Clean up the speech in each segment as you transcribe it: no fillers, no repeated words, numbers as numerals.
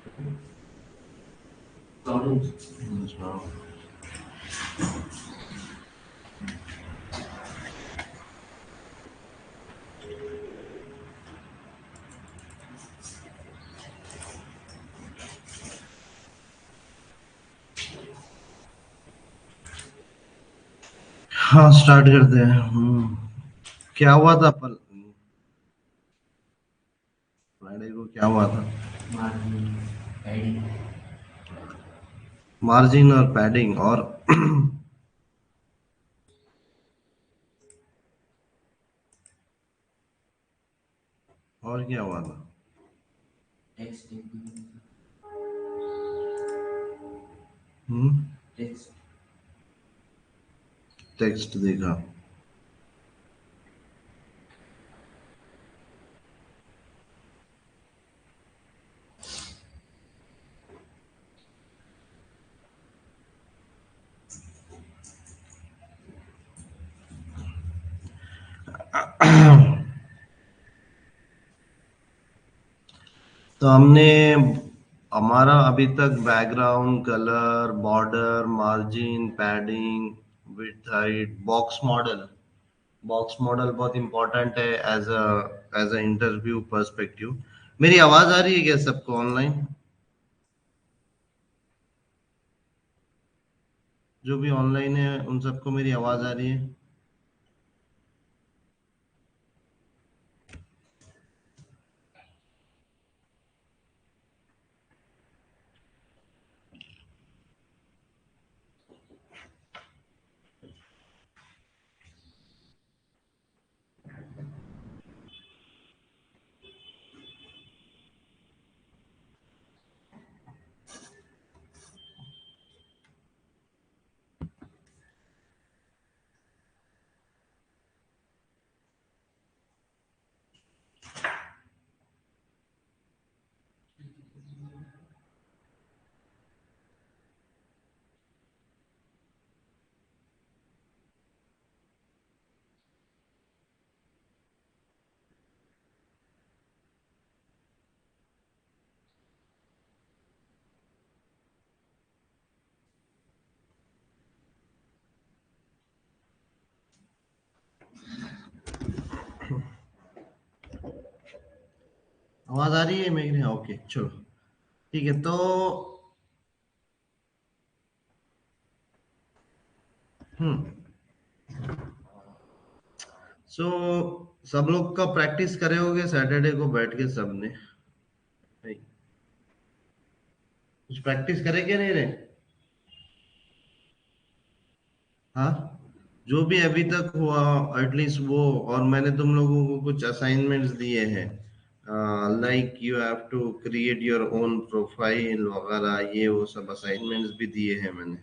अच्छा। हाँ स्टार्ट करते हैं। क्या हुआ था पर फ्राइडे को क्या हुआ था? मार्जिन और पैडिंग और और क्या हुआ था? हम्म। टेक्स्ट देखा। तो हमने हमारा अभी तक background colour border margin padding width height box model बहुत इंपॉर्टेंट है एज अ इंटरव्यू पर्सपेक्टिव। मेरी आवाज आ रही है क्या सबको ऑनलाइन? जो भी ऑनलाइन है उन सबको मेरी आवाज आ रही है? आवाज आ रही है मेरी? हाँ, ओके चलो। ठीक है तो हम्म सो सब लोग का प्रैक्टिस करे होगे सैटरडे को बैठ के सबने भाई, कुछ प्रैक्टिस करे क्या नहीं रहे? हाँ, जो भी अभी तक हुआ एटलीस्ट वो। और मैंने तुम लोगों को कुछ असाइनमेंट्स दिए हैं, like you have to create your own profile वगैरह, ये वो सब असाइनमेंट्स भी दिए हैं मैंने।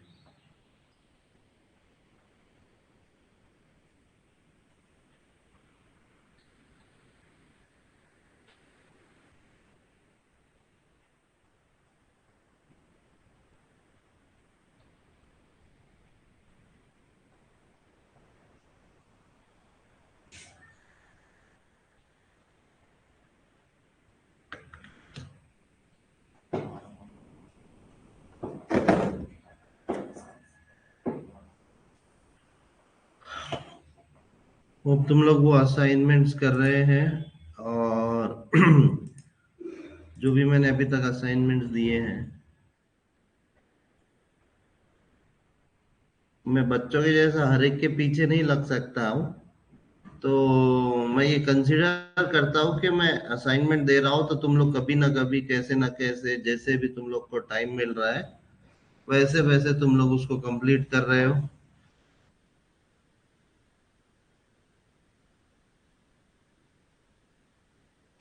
वो तुम लोग वो असाइनमेंट्स कर रहे हैं। और जो भी मैंने अभी तक असाइनमेंट्स दिए हैं, मैं बच्चों के जैसा हर एक के पीछे नहीं लग सकता हूँ। तो मैं ये कंसिडर करता हूँ कि मैं असाइनमेंट दे रहा हूँ तो तुम लोग कभी ना कभी कैसे ना कैसे जैसे भी तुम लोग को टाइम मिल रहा है वैसे वैसे तुम लोग उसको कंप्लीट कर रहे हो।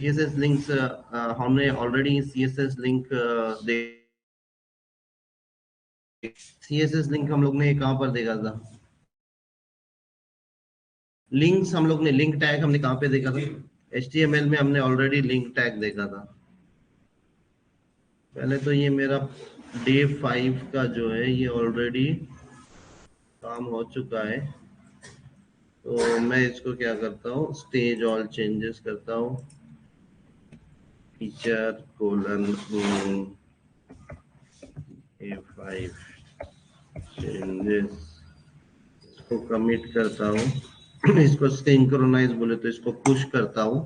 सीएसएस लिंक्स हमने ऑलरेडी सीएसएस लिंक दे सीएसएस लिंक हम लोग ने कहाँ पर देखा था? लिंक्स हम लोग ने लिंक टैग हमने कहाँ पे देखा था? एचटीएमएल में हमने ऑलरेडी लिंक टैग देखा था। पहले तो ये मेरा डे 5 का जो है ये ऑलरेडी काम हो चुका है। तो मैं इसको क्या करता हूँ, स्टेज ऑल चेंजेस करता हूँ, फीचर कोलन A5 चेंजेस, इसको कमिट करता हूँ। इसको सिंक्रोनाइज बोले तो इसको पुश करता हूँ।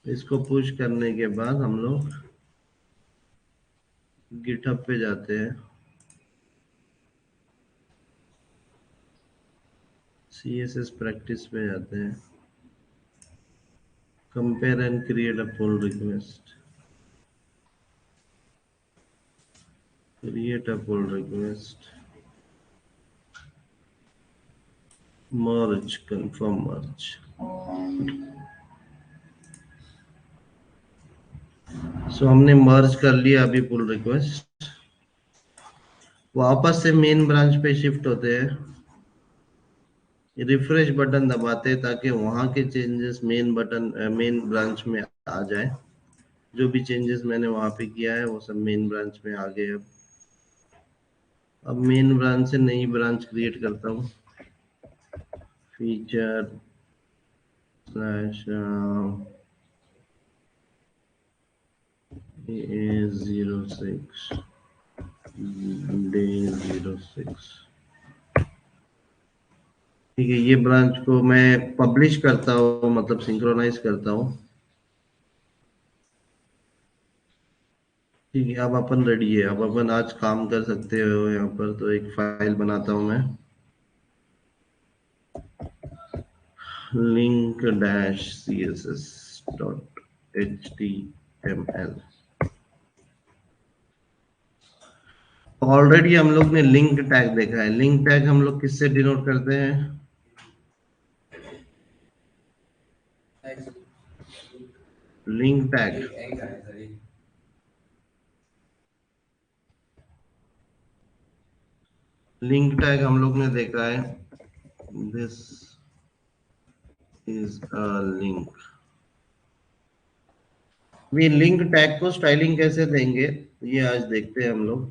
इसको पुश करने के बाद हम लोग गिटहब पे जाते हैं, CSS प्रैक्टिस पे जाते हैं, compare and create a pull request, create a pull request, merge, confirm merge. So हमने मर्ज कर लिया अभी पुल रिक्वेस्ट। वापस से मेन ब्रांच पे शिफ्ट होते हैं, रिफ्रेश बटन दबाते हैं ताकि वहां के चेंजेस मेन ब्रांच में आ जाए। जो भी चेंजेस मैंने वहां पे किया है वो सब मेन ब्रांच में आ गए। अब मेन ब्रांच से नई ब्रांच क्रिएट करता हूँ, फीचर स्लैश A06 day 06। ठीक है, ये ब्रांच को मैं पब्लिश करता हूँ, मतलब सिंक्रोनाइज करता हूँ। ठीक है, अब अपन रेडी है, अब अपन आज काम कर सकते हो यहाँ पर। तो एक फाइल बनाता हूँ मैं, link dash css dot html। Already हम लोग ने लिंक टैग देखा है। लिंक टैग हम लोग किससे डिनोट करते हैं? लिंक टैग, लिंक टैग हम लोग ने देखा है, दिस इज अ लिंक। ये लिंक टैग को स्टाइलिंग कैसे देंगे ये आज देखते हैं हम लोग।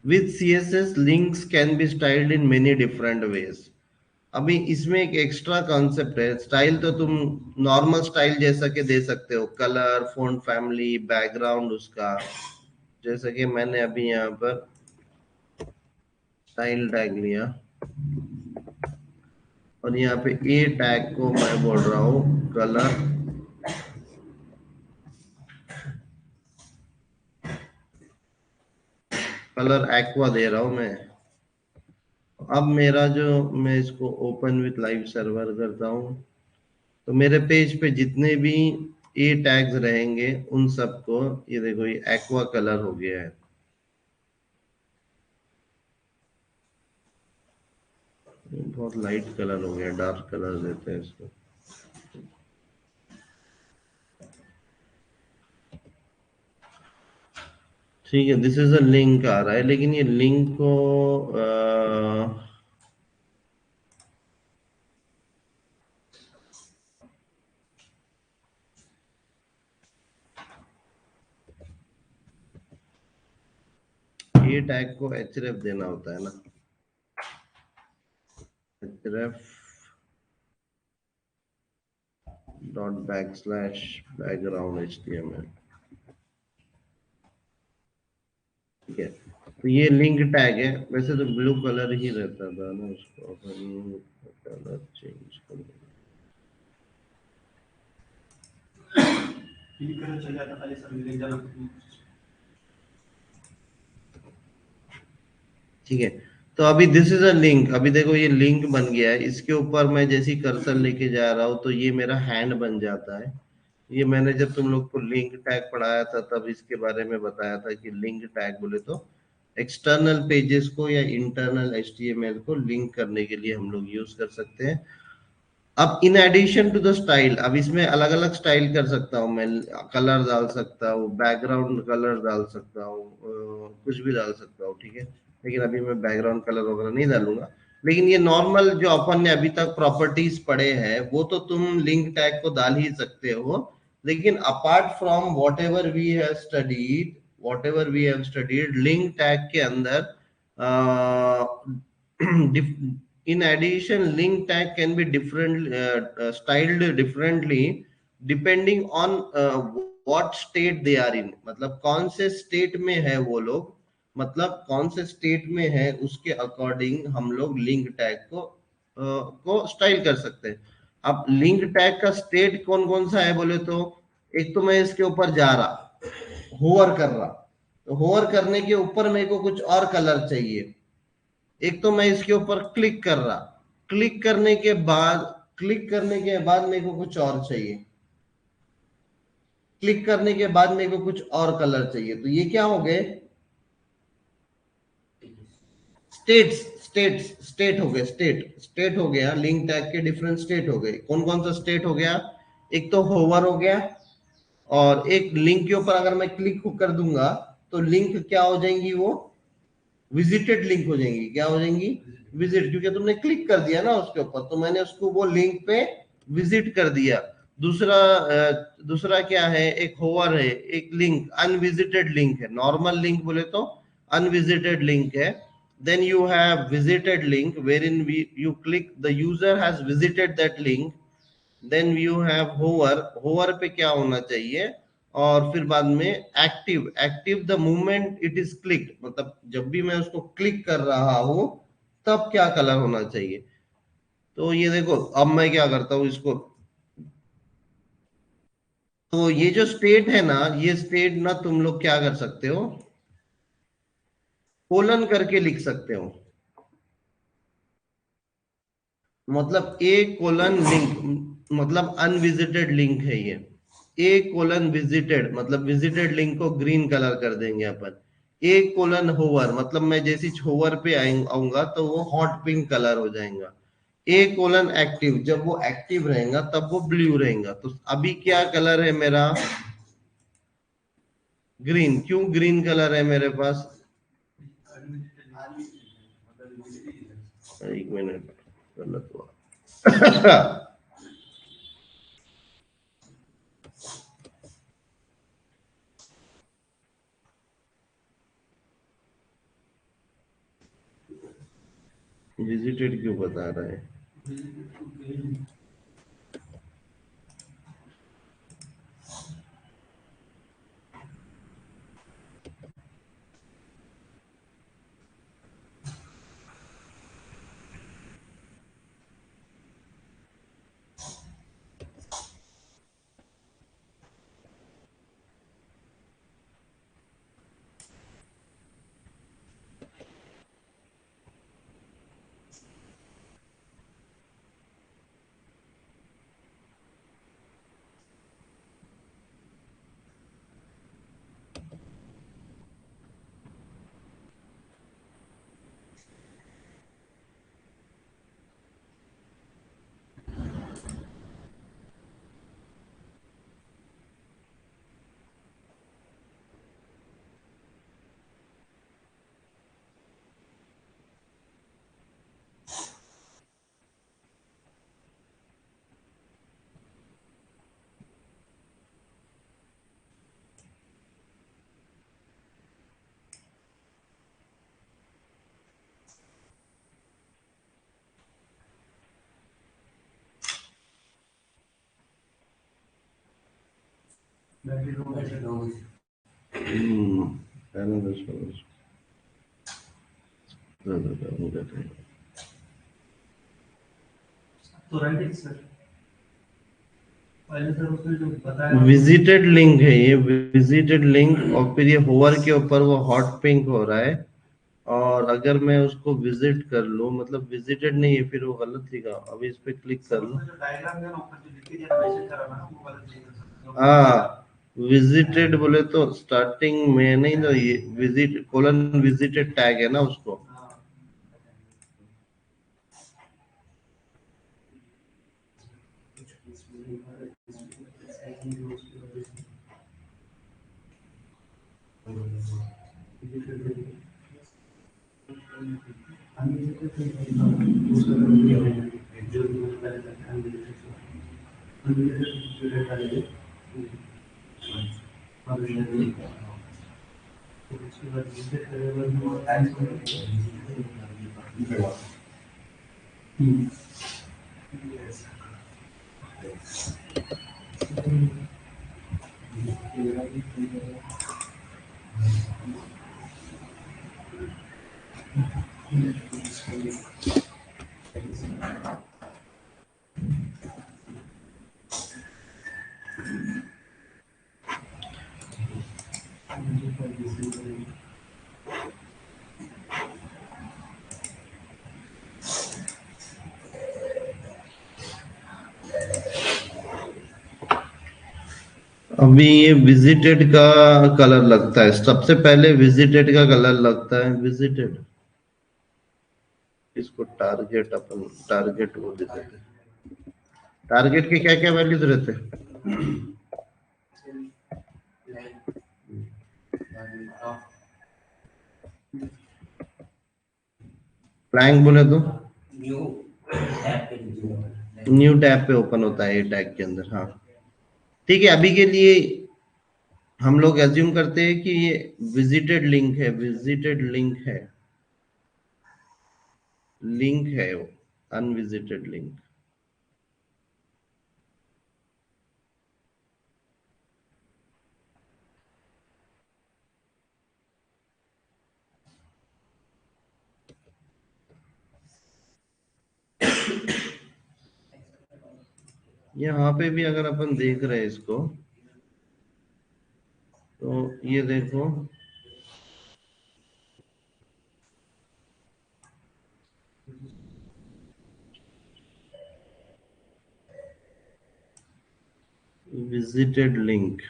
With CSS, links can be styled in many different ways। अभी इसमें एक एक्स्ट्रा कॉन्सेप्ट है। स्टाइल तो तुम नॉर्मल स्टाइल जैसा के दे सकते हो, कलर, फॉन्ट फैमिली, बैकग्राउंड उसका। जैसे कि मैंने अभी यहाँ पर स्टाइल टैग लिया और यहाँ पे ए टैग को मैं बोल रहा हूँ कलर, कलर एक्वा दे रहा हूँ मैं। अब मेरा जो, मैं इसको ओपन विथ लाइव सर्वर करता हूँ, तो मेरे पेज पे जितने भी ए टैग्स रहेंगे उन सबको, ये देखो ये एक्वा कलर हो गया है। बहुत लाइट कलर हो गया, डार्क कलर देते हैं इसको। ठीक है, दिस इज अ लिंक आ रहा है, लेकिन ये लिंक को ये टैग को href देना होता है ना, href dot back slash background html। ठीक है, तो ये लिंक टैग है। वैसे तो ब्लू कलर ही रहता था ना, उसको अपन कलर चेंज कर देंगे। ठीक है, तो अभी दिस इज अ लिंक। अभी देखो ये लिंक बन गया है, इसके ऊपर मैं जैसी कर्सर लेके जा रहा हूँ तो ये मेरा हैंड बन जाता है। ये मैंने जब तुम लोग को लिंक टैग पढ़ाया था तब इसके बारे में बताया था कि लिंक टैग बोले तो एक्सटर्नल पेजेस को या इंटरनल HTML को लिंक करने के लिए हम लोग यूज कर सकते हैं। अब in addition to the style, अब इसमें अलग अलग स्टाइल कर सकता हूँ मैं, कलर डाल सकता हूँ, बैकग्राउंड कलर डाल सकता हूँ, कुछ भी डाल सकता हूँ, ठीक है। लेकिन अभी मैं बैकग्राउंड कलर वगैरह नहीं डालूंगा। लेकिन ये नॉर्मल जो अपन ने अभी तक प्रॉपर्टीज पढ़े हैं वो तो तुम लिंक टैग को डाल ही सकते हो। लेकिन apart from whatever we have studied link tag के अंदर in addition, link tag can be different, styled differently depending on what state they are in. मतलब कौन से स्टेट में है वो लोग, मतलब कौन से स्टेट में है उसके अकॉर्डिंग हम लोग लिंक टैग को स्टाइल कर सकते हैं। अब लिंक टैग का स्टेट कौन कौन सा है बोले तो, एक तो मैं इसके ऊपर जा रहा, होवर कर रहा, तो होवर करने के ऊपर मेरे को कुछ और कलर चाहिए। एक तो मैं इसके ऊपर क्लिक कर रहा, क्लिक करने के बाद क्लिक करने के बाद मेरे को कुछ और चाहिए, क्लिक करने के बाद मेरे को कुछ और कलर चाहिए। तो ये क्या हो गए, स्टेट्स स्टेट्स स्टेट हो गए, स्टेट हो गया। लिंक टैग के डिफरेंट स्टेट हो गए। कौन कौन सा स्टेट हो गया, एक तो होवर हो गया, और एक लिंक के ऊपर अगर मैं क्लिक कर दूंगा तो लिंक क्या हो जाएंगी, वो विजिटेड लिंक हो जाएंगी। क्या हो जाएंगी, विजिट, क्योंकि तुमने क्लिक कर दिया ना उसके ऊपर, तो मैंने उसको वो लिंक पे विजिट कर दिया। दूसरा क्या है, एक होवर है, एक लिंक अनविजिटेड लिंक है। नॉर्मल लिंक बोले तो अनविजिटेड लिंक है। Then you have visited link where in you click, the user has visited that link. Then you have hover, hover पे क्या होना चाहिए, और फिर बाद में active, active the movement it is click, मतलब जब भी मैं उसको क्लिक कर रहा हूं तब क्या कलर होना चाहिए। तो ये देखो, अब मैं क्या करता हूँ इसको, तो ये जो स्टेट है ना, ये स्टेट ना तुम लोग क्या कर सकते हो, कोलन करके लिख सकते हो। मतलब ए कोलन लिंक मतलब अनविजिटेड लिंक है ये। ए कोलन विजिटेड मतलब विजिटेड लिंक को ग्रीन कलर कर देंगे अपन। ए कोलन होवर मतलब मैं जैसी होवर पे आऊंगा तो वो हॉट पिंक कलर हो जाएगा। ए कोलन एक्टिव, जब वो एक्टिव रहेगा तब वो ब्लू रहेगा। तो अभी क्या कलर है मेरा, ग्रीन। क्यों ग्रीन कलर है मेरे पास, एक मिनट, गलत हुआ। विजिटेड क्यों बता रहा है, पहले तो उसने जो बताया विजिटेड लिंक है ये, विजिटेड लिंक, और फिर ये होवर के ऊपर वो हॉट पिंक हो रहा है। और अगर मैं उसको विजिट कर लूं, मतलब विजिटेड नहीं है, फिर वो गलत लिखा। अभी इस पे क्लिक कर लूं, हाँ विजिटेड बोले तो स्टार्टिंग में नहीं ना, ये विजिट कोलन विजिटेड टैग है ना उसको। अभी ये विजिटेड का कलर लगता है, सबसे पहले विजिटेड का कलर लगता है, विजिटेड। इसको टारगेट, अपन टारगेट वो दे देते हैं। टारगेट के क्या क्या वैल्यूज रहते हैं? फ्लैंक बोले तो न्यू टैब पे ओपन होता है ये टैग के अंदर। हाँ ठीक है, अभी के लिए हम लोग एज्यूम करते हैं कि ये विजिटेड लिंक है, विजिटेड लिंक है, लिंक है वो, अनविजिटेड लिंक। यहाँ पे भी अगर अपन देख रहे हैं इसको, तो ये देखो, विजिटेड लिंक,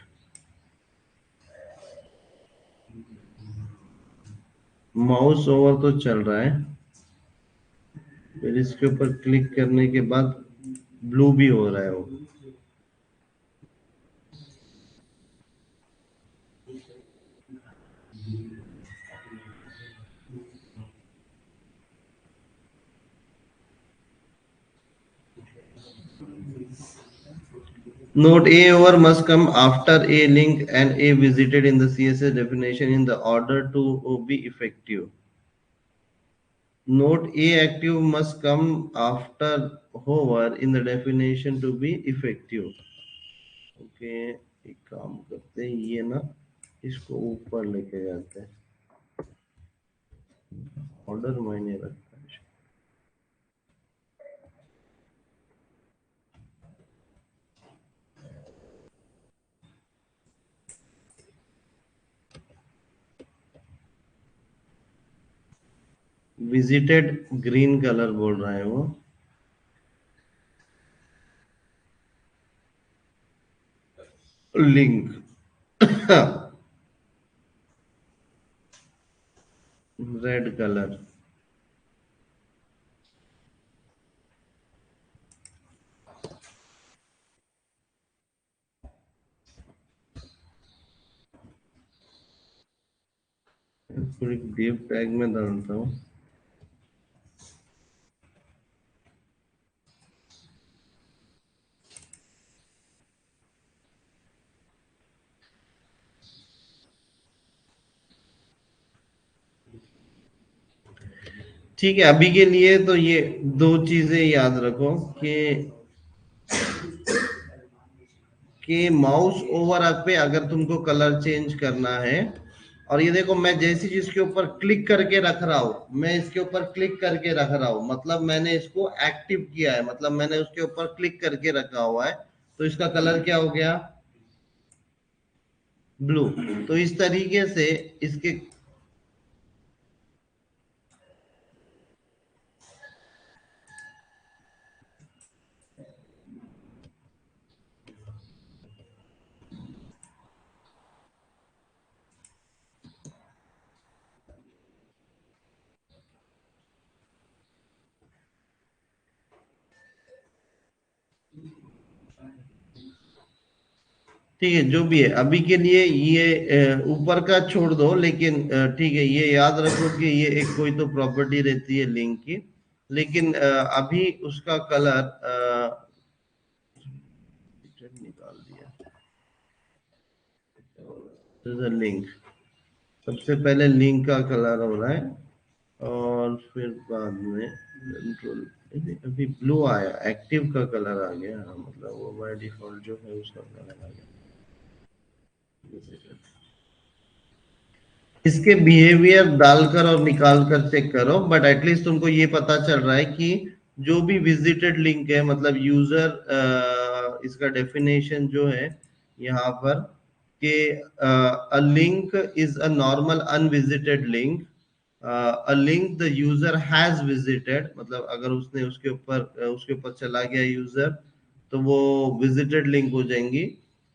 माउस ओवर तो चल रहा है, फिर इसके ऊपर क्लिक करने के बाद ब्लू भी हो रहा है वो। Note A over must come after a link and a visited in the CSS definition in the order to be effective. Note A active must come after hover in the definition to be effective. Okay, एक काम करते हैं, ये ना इसको ऊपर लेके जाते हैं, ऑर्डर मायने रखता है। विजिटेड ग्रीन कलर बोल रहा है वो, लिंक रेड कलर। पूरी डिव टैग में डालता हूँ। ठीक है, अभी के लिए तो ये दो चीजें याद रखो कि माउस ओवर पे अगर तुमको कलर चेंज करना है, और ये देखो मैं जैसी चीज के ऊपर क्लिक करके रख रहा हूं, मैं इसके ऊपर क्लिक करके रख रहा हूं, मतलब मैंने इसको एक्टिव किया है, मतलब मैंने उसके ऊपर क्लिक करके रखा हुआ है, तो इसका कलर क्या हो गया? ब्लू। तो इस तरीके से इसके, ठीक है, जो भी है अभी के लिए ये ऊपर का छोड़ दो, लेकिन ठीक है, ये याद रखो कि ये एक कोई तो प्रॉपर्टी रहती है लिंक की, लेकिन अभी उसका कलर निकाल दिया। लिंक, सबसे पहले लिंक का कलर हो रहा है, और फिर बाद में कंट्रोल, अभी ब्लू आया, एक्टिव का कलर आ गया, मतलब वो बाय डिफॉल्ट जो है उसका कलर आ गया। इसके बिहेवियर डालकर और निकाल कर चेक करो, बट एटलीस्ट तुमको ये पता चल रहा है कि जो भी विजिटेड लिंक है, मतलब यूजर, इसका डेफिनेशन जो है यहाँ पर कि a link is a normal unvisited link, a link the user has visited, मतलब अगर उसने उसके ऊपर चला गया यूजर, तो वो विजिटेड लिंक हो जाएंगी।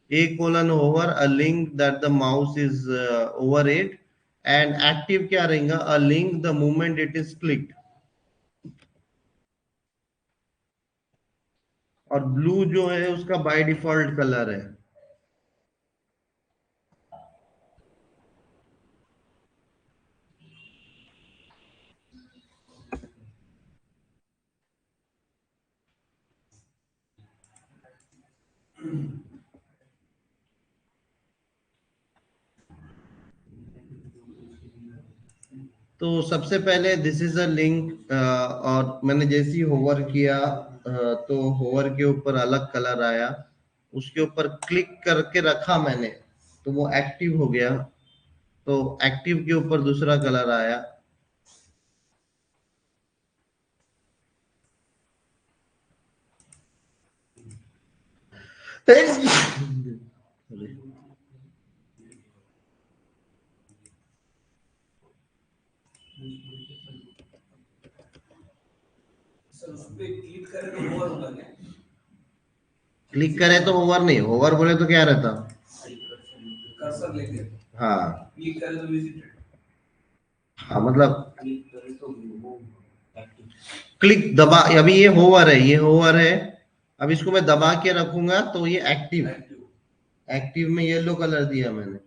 A colon over a link that the mouse is over it, and active क्या रहेगा, a link the moment it is clicked. और ब्लू जो है उसका बाय डिफॉल्ट कलर है। तो सबसे पहले दिस इज अ लिंक, और मैंने जैसे ही होवर किया, तो होवर के ऊपर अलग कलर आया, उसके ऊपर क्लिक करके रखा मैंने, तो वो एक्टिव हो गया। तो एक्टिव के ऊपर दूसरा कलर आया। क्लिक करे तो ओवर नहीं, ओवर बोले तो क्या रहता, कर्सर लेके, हाँ क्लिक करे तो विजिटेड, हाँ मतलब क्लिक दबा, अभी ये होवर है, ये होवर है, अब इसको मैं दबा के रखूंगा तो ये एक्टिव, एक्टिव में येलो कलर दिया मैंने,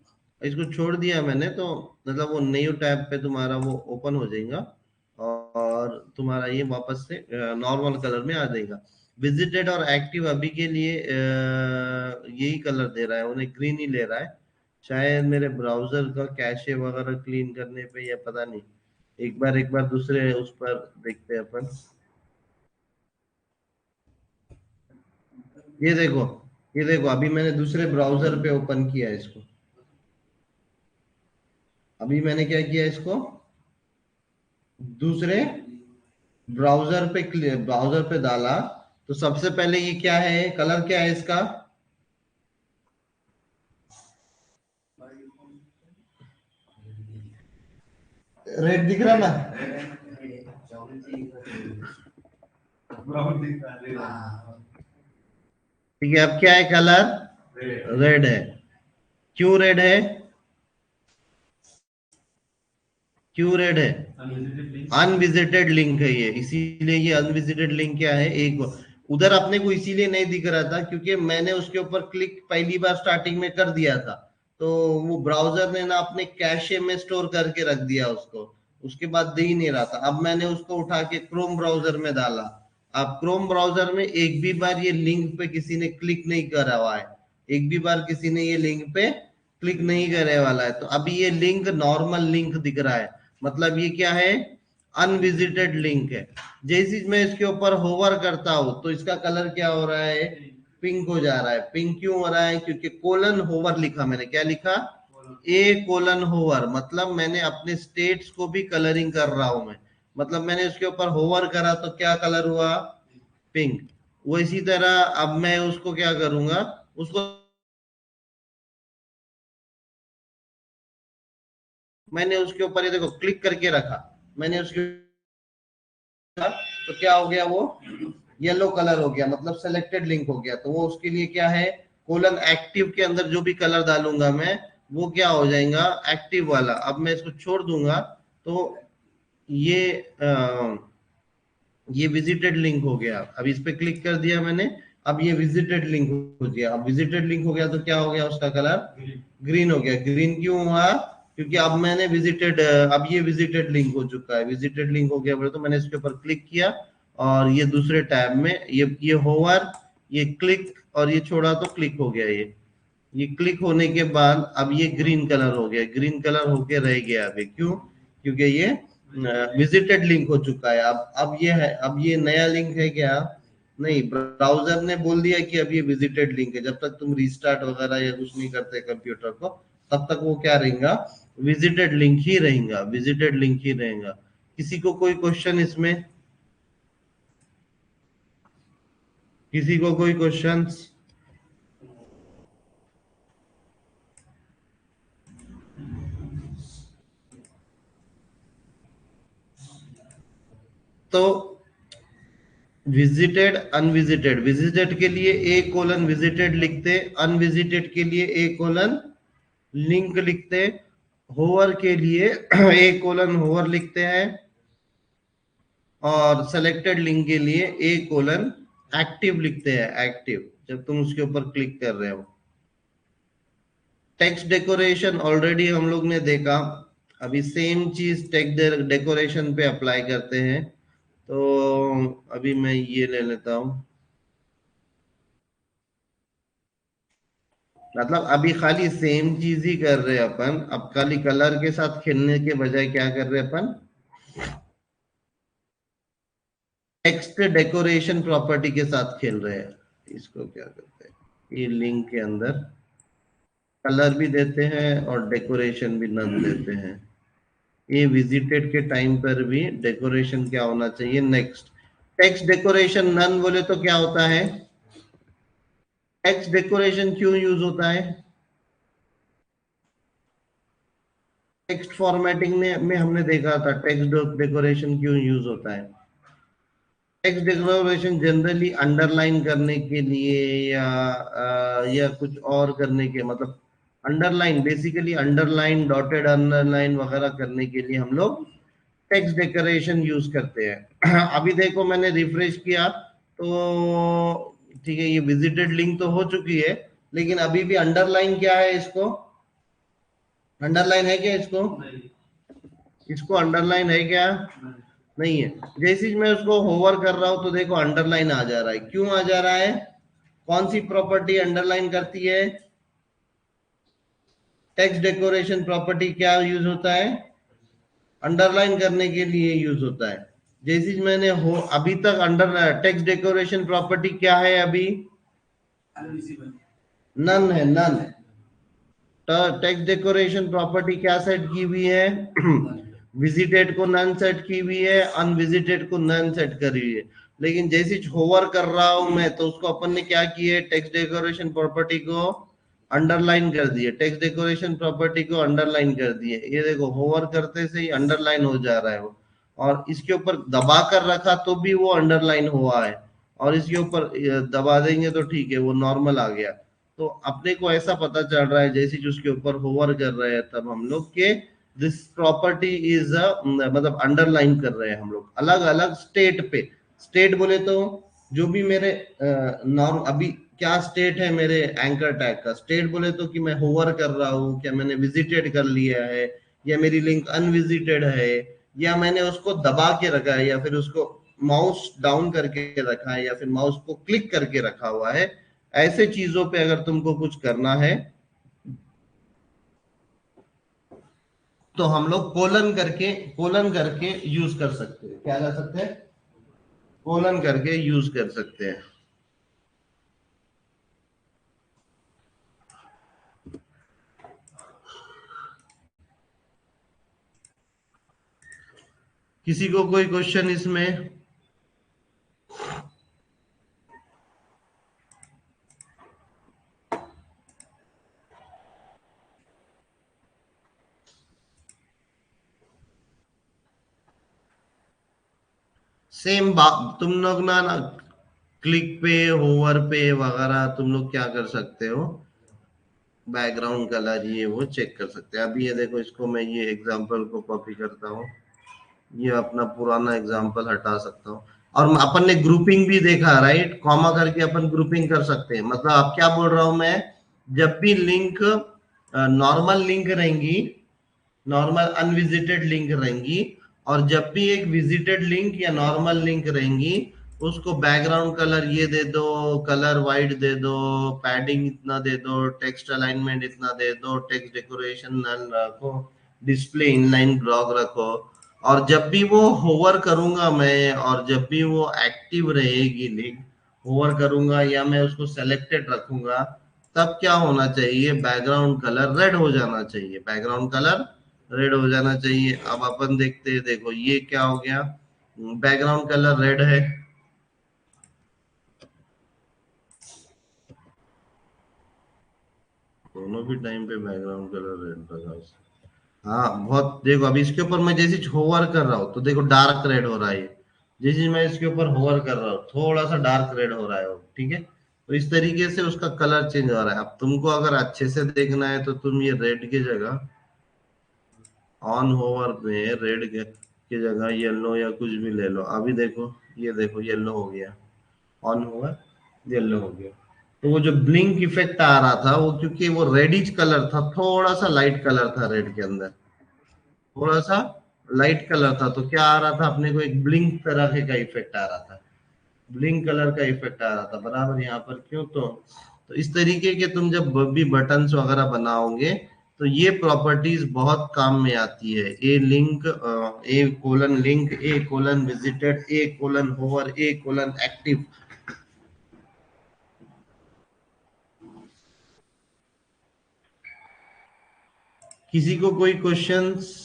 इसको छोड़ दिया मैंने, तो मतलब वो न्यू टैब पे तुम्हारा वो ओपन हो जाएगा, और तुम्हारा ये वापस से नॉर्मल कलर में आ जाएगा। विजिटेड और एक्टिव अभी के लिए यही कलर दे रहा है, उन्हें ग्रीन ही ले रहा है, शायद मेरे ब्राउजर का कैशे वगैरह क्लीन करने पे, या पता नहीं, एक बार दूसरे उस पर देखते हैं अपन। ये देखो, ये देखो, अभी मैंने दूसरे ब्राउजर पे ओपन किया है इसको, अभी मैंने क्या किया इसको, दूसरे ब्राउजर पे डाला, तो सबसे पहले ये क्या है, कलर क्या है इसका, रेड दिख रहा ना, ठीक है, अब क्या है कलर, रेड है। क्यों रेड है, क्यों रेड है, अनविजिटेड लिंक है ये, इसीलिए ये अनविजिटेड लिंक क्या है, एक उधर अपने को इसीलिए नहीं दिख रहा था क्योंकि मैंने उसके ऊपर क्लिक पहली बार स्टार्टिंग में कर दिया था, तो वो ब्राउजर ने ना अपने कैशे में स्टोर करके रख दिया उसको, उसके बाद दे ही नहीं रहा था। अब मैंने उसको उठा के क्रोम ब्राउजर में डाला, अब क्रोम ब्राउजर में एक भी बार ये लिंक पे किसी ने क्लिक नहीं करा हुआ है, एक भी बार किसी ने ये लिंक पे क्लिक नहीं करने वाला है, तो अभी ये लिंक नॉर्मल लिंक दिख रहा है, मतलब ये क्या है, अनविजिटेड लिंक है। जैसे मैं इसके ऊपर होवर करता हूं तो इसका कलर क्या हो रहा है, पिंक हो जा रहा है। पिंक क्यों हो रहा है, क्योंकि कोलन होवर लिखा मैंने, क्या लिखा, ए कोलन होवर, मतलब मैंने अपने स्टेट्स को भी कलरिंग कर रहा हूं मैं, मतलब मैंने उसके ऊपर होवर करा तो क्या कलर हुआ, पिंक। वो इसी तरह अब मैं उसको क्या करूंगा, उसको मैंने उसके ऊपर ये देखो क्लिक करके रखा, मैंने उसके, तो क्या हो गया, वो येलो कलर हो गया, मतलब सेलेक्टेड लिंक हो गया, तो वो उसके लिए क्या है, कोलन एक्टिव के अंदर जो भी कलर डालूंगा मैं, वो क्या हो जाएगा, एक्टिव वाला। अब मैं इसको छोड़ दूंगा तो ये ये विजिटेड लिंक हो गया। अब इस पे क्लिक कर दिया मैंने, अब ये विजिटेड लिंक हो गया। अब विजिटेड लिंक हो गया तो क्या हो गया, उसका कलर ग्रीन हो गया। ग्रीन क्यों हुआ, क्योंकि अब मैंने विजिटेड, अब ये विजिटेड लिंक हो चुका है। विजिटेड लिंक हो गया बोले तो मैंने इसके ऊपर क्लिक किया और ये दूसरे टैब में ये होवर, ये क्लिक और ये छोड़ा तो क्लिक हो गया। ये क्लिक होने के बाद अब ये ग्रीन कलर हो गया। ग्रीन कलर होके रह गया अभी, क्यों, क्योंकि ये विजिटेड लिंक हो चुका है। अब ये है, अब ये नया लिंक है क्या, नहीं, ब्राउजर ने बोल दिया कि अब ये विजिटेड लिंक है। जब तक तुम रिस्टार्ट वगैरह या कुछ नहीं करते कंप्यूटर को, तब तक वो क्या रहेगा, विजिटेड लिंक ही रहेगा, विजिटेड लिंक ही रहेगा। किसी को कोई क्वेश्चन इसमें, किसी को कोई क्वेश्चंस? तो विजिटेड अनविजिटेड, विजिटेड के लिए ए कोलन विजिटेड लिखते, अनविजिटेड के लिए ए कोलन लिंक लिखते, होवर के लिए ए कोलन होवर लिखते हैं, और सेलेक्टेड लिंक के लिए ए कोलन एक्टिव लिखते हैं, एक्टिव, जब तुम उसके ऊपर क्लिक कर रहे हो। टेक्स्ट डेकोरेशन ऑलरेडी हम लोग ने देखा। अभी सेम चीज टेक्स्ट डेकोरेशन पे अप्लाई करते हैं। तो अभी मैं ये ले लेता हूं, मतलब अभी खाली सेम चीज ही कर रहे हैं अपन। अब खाली कलर के साथ खेलने के बजाय क्या कर रहे हैं अपन, टेक्स्ट डेकोरेशन प्रॉपर्टी के साथ खेल रहे हैं। इसको क्या करते हैं, ये लिंक के अंदर कलर भी देते हैं और डेकोरेशन भी नन देते हैं। ये विजिटेड के टाइम पर भी डेकोरेशन क्या होना चाहिए, नेक्स्ट। टेक्स्ट डेकोरेशन नन बोले तो क्या होता है, टेक्स्ट डेकोरेशन क्यों यूज होता है, टेक्स्ट फॉर्मेटिंग में हमने देखा था टेक्स्ट डेकोरेशन क्यों यूज होता है। टेक्स्ट डेकोरेशन जनरली अंडरलाइन करने के लिए या कुछ और करने के, मतलब underline, basically underline, dotted underline वगैरह करने के लिए हम लोग टेक्स्ट डेकोरेशन यूज करते हैं। अभी देखो मैंने रिफ्रेश किया तो ठीक है, ये विजिटेड लिंक तो हो चुकी है, लेकिन अभी भी अंडरलाइन क्या है, इसको अंडरलाइन है क्या, इसको इसको अंडरलाइन है क्या, नहीं है। जैसे ही मैं उसको होवर कर रहा हूं तो देखो अंडरलाइन आ जा रहा है। क्यों आ जा रहा है, कौन सी प्रॉपर्टी अंडरलाइन करती है, टेक्स्ट डेकोरेशन प्रॉपर्टी क्या यूज होता है, अंडरलाइन करने के लिए यूज होता है। जैसे मैंने हो अभी तक अंडर टेक्स्ट डेकोरेशन प्रॉपर्टी क्या है, अभी नन है, नन। टेक्स्ट डेकोरेशन प्रॉपर्टी क्या सेट की हुई है, विजिटेड को नन सेट की हुई है, अनविजिटेड को नन सेट करी हुई है। लेकिन जैसे होवर कर रहा हूं मैं तो उसको अपन ने क्या किए, टेक्स्ट डेकोरेशन प्रॉपर्टी को अंडरलाइन कर दिए, टेक्स्ट डेकोरेशन प्रॉपर्टी को अंडरलाइन कर दिए। ये देखो होवर करते से ही अंडरलाइन हो जा रहा है वो, और इसके ऊपर दबा कर रखा तो भी वो अंडरलाइन हुआ है, और इसके ऊपर दबा देंगे तो ठीक है, वो नॉर्मल आ गया। तो अपने को ऐसा पता चल रहा है जैसे जिसके ऊपर होवर कर रहे हैं तब हम लोग के दिस प्रॉपर्टी इज मतलब अंडरलाइन कर रहे हैं हम लोग अलग अलग स्टेट पे। स्टेट बोले तो जो भी मेरे नॉर्म अभी क्या स्टेट है मेरे एंकर टैग का, स्टेट बोले तो कि मैं होवर कर रहा हूँ, क्या मैंने विजिटेड कर लिया है, या मेरी लिंक अनविजिटेड है, या मैंने उसको दबा के रखा है, या फिर उसको माउस डाउन करके रखा है, या फिर माउस को क्लिक करके रखा हुआ है। ऐसे चीजों पे अगर तुमको कुछ करना है तो हम लोग कोलन करके यूज कर सकते हैं। क्या कर सकते हैं, कोलन करके यूज कर सकते हैं। किसी को कोई क्वेश्चन इसमें? सेम बात तुम लोग ना क्लिक पे, होवर पे वगैरह तुम लोग क्या कर सकते हो, बैकग्राउंड कलर ये वो चेक कर सकते हैं। अभी ये देखो, इसको मैं ये एग्जांपल को कॉपी करता हूँ, ये अपना पुराना एग्जांपल हटा सकता हूँ। और अपन ने ग्रुपिंग भी देखा, राइट, कॉमा करके अपन ग्रुपिंग कर सकते हैं। मतलब आप क्या बोल रहा हूं मैं, जब भी लिंक नॉर्मल लिंक रहेंगी, नॉर्मल अनविजिटेड लिंक रहेंगी, और जब भी एक विजिटेड लिंक या नॉर्मल लिंक रहेंगी, उसको बैकग्राउंड कलर ये दे दो, कलर वाइट दे दो, पैडिंग इतना दे दो, टेक्स्ट अलाइनमेंट इतना दे दो, टेक्स्ट डेकोरेशन नल रखो, डिस्प्ले इनलाइन ब्लॉक रखो। और जब भी वो होवर करूंगा मैं, और जब भी वो एक्टिव रहेगी लिंक, होवर करूंगा या मैं उसको सेलेक्टेड रखूंगा, तब क्या होना चाहिए, बैकग्राउंड कलर रेड हो जाना चाहिए, बैकग्राउंड कलर रेड हो जाना चाहिए। अब अपन देखते हैं, देखो ये क्या हो गया, बैकग्राउंड कलर रेड है। दोनों भी टाइम पे बैकग्राउंड कलर रेड लगा। हाँ बहुत, देखो अभी इसके ऊपर मैं जैसे होवर कर रहा हूँ तो देखो डार्क रेड हो रहा है। जैसे मैं इसके ऊपर होवर कर रहा हूँ थोड़ा सा डार्क रेड हो रहा है वो, ठीक है। तो इस तरीके से उसका कलर चेंज हो रहा है। अब तुमको अगर अच्छे से देखना है तो तुम ये रेड की जगह, ऑन होवर में रेड की जगह येलो या कुछ भी ले लो। अभी देखो, ये देखो येलो हो गया, ऑन होवर येलो हो गया। तो वो जो ब्लिंक इफेक्ट आ रहा था वो, क्योंकि वो रेडिश कलर था, थोड़ा सा लाइट कलर था रेड के अंदर, थोड़ा सा लाइट कलर था, तो क्या आ रहा था अपने को, एक ब्लिंक तरह का इफेक्ट आ रहा था, ब्लिंक कलर का इफेक्ट आ रहा था बराबर यहाँ पर। क्यों, तो इस तरीके के तुम जब भी बटन्स वगैरह बनाओगे तो ये प्रॉपर्टीज बहुत काम में आती है। ए लिंक, ए कोलन लिंक, ए कोलन विजिटेड, ए कोलन होवर, ए कोलन एक्टिव। किसी को कोई क्वेश्चंस?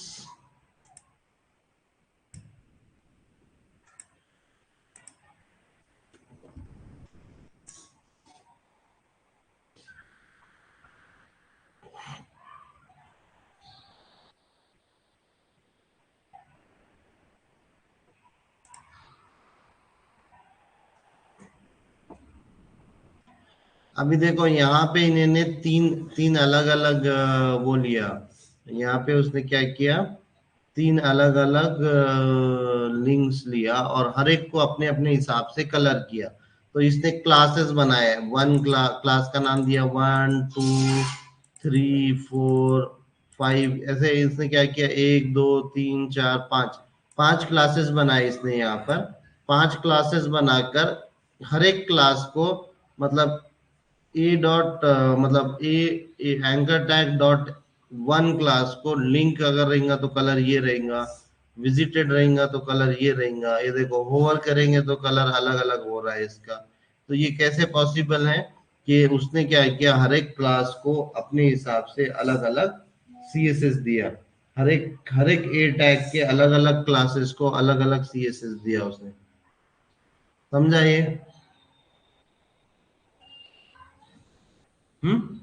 अभी देखो यहाँ पे इन्होंने तीन तीन अलग अलग वो लिया। यहाँ पे उसने क्या किया, तीन अलग अलग लिंक्स लिया और हर एक को अपने अपने हिसाब से कलर किया। तो इसने क्लासेस बनाए, क्लास का नाम दिया 1 2 3 4 5, ऐसे इसने क्या किया, 1 2 3 4 5, 5 क्लासेस बनाए इसने यहाँ पर। 5 क्लासेस बनाकर हर एक क्लास को, मतलब ए डॉट मतलब a anchor tag dot one class को लिंक अगर रहेगा तो कलर ये रहेगा, विजिटेड रहेगा तो कलर ये रहेगा। ये देखो होवर करेंगे तो कलर अलग अलग हो रहा है इसका। तो ये कैसे पॉसिबल है कि उसने क्या किया, हर एक क्लास को अपने हिसाब से अलग अलग सीएसएस दिया। हर एक ए टैग के अलग अलग क्लासेस को अलग अलग सीएसएस दिया उसने। समझा ये? हम्म।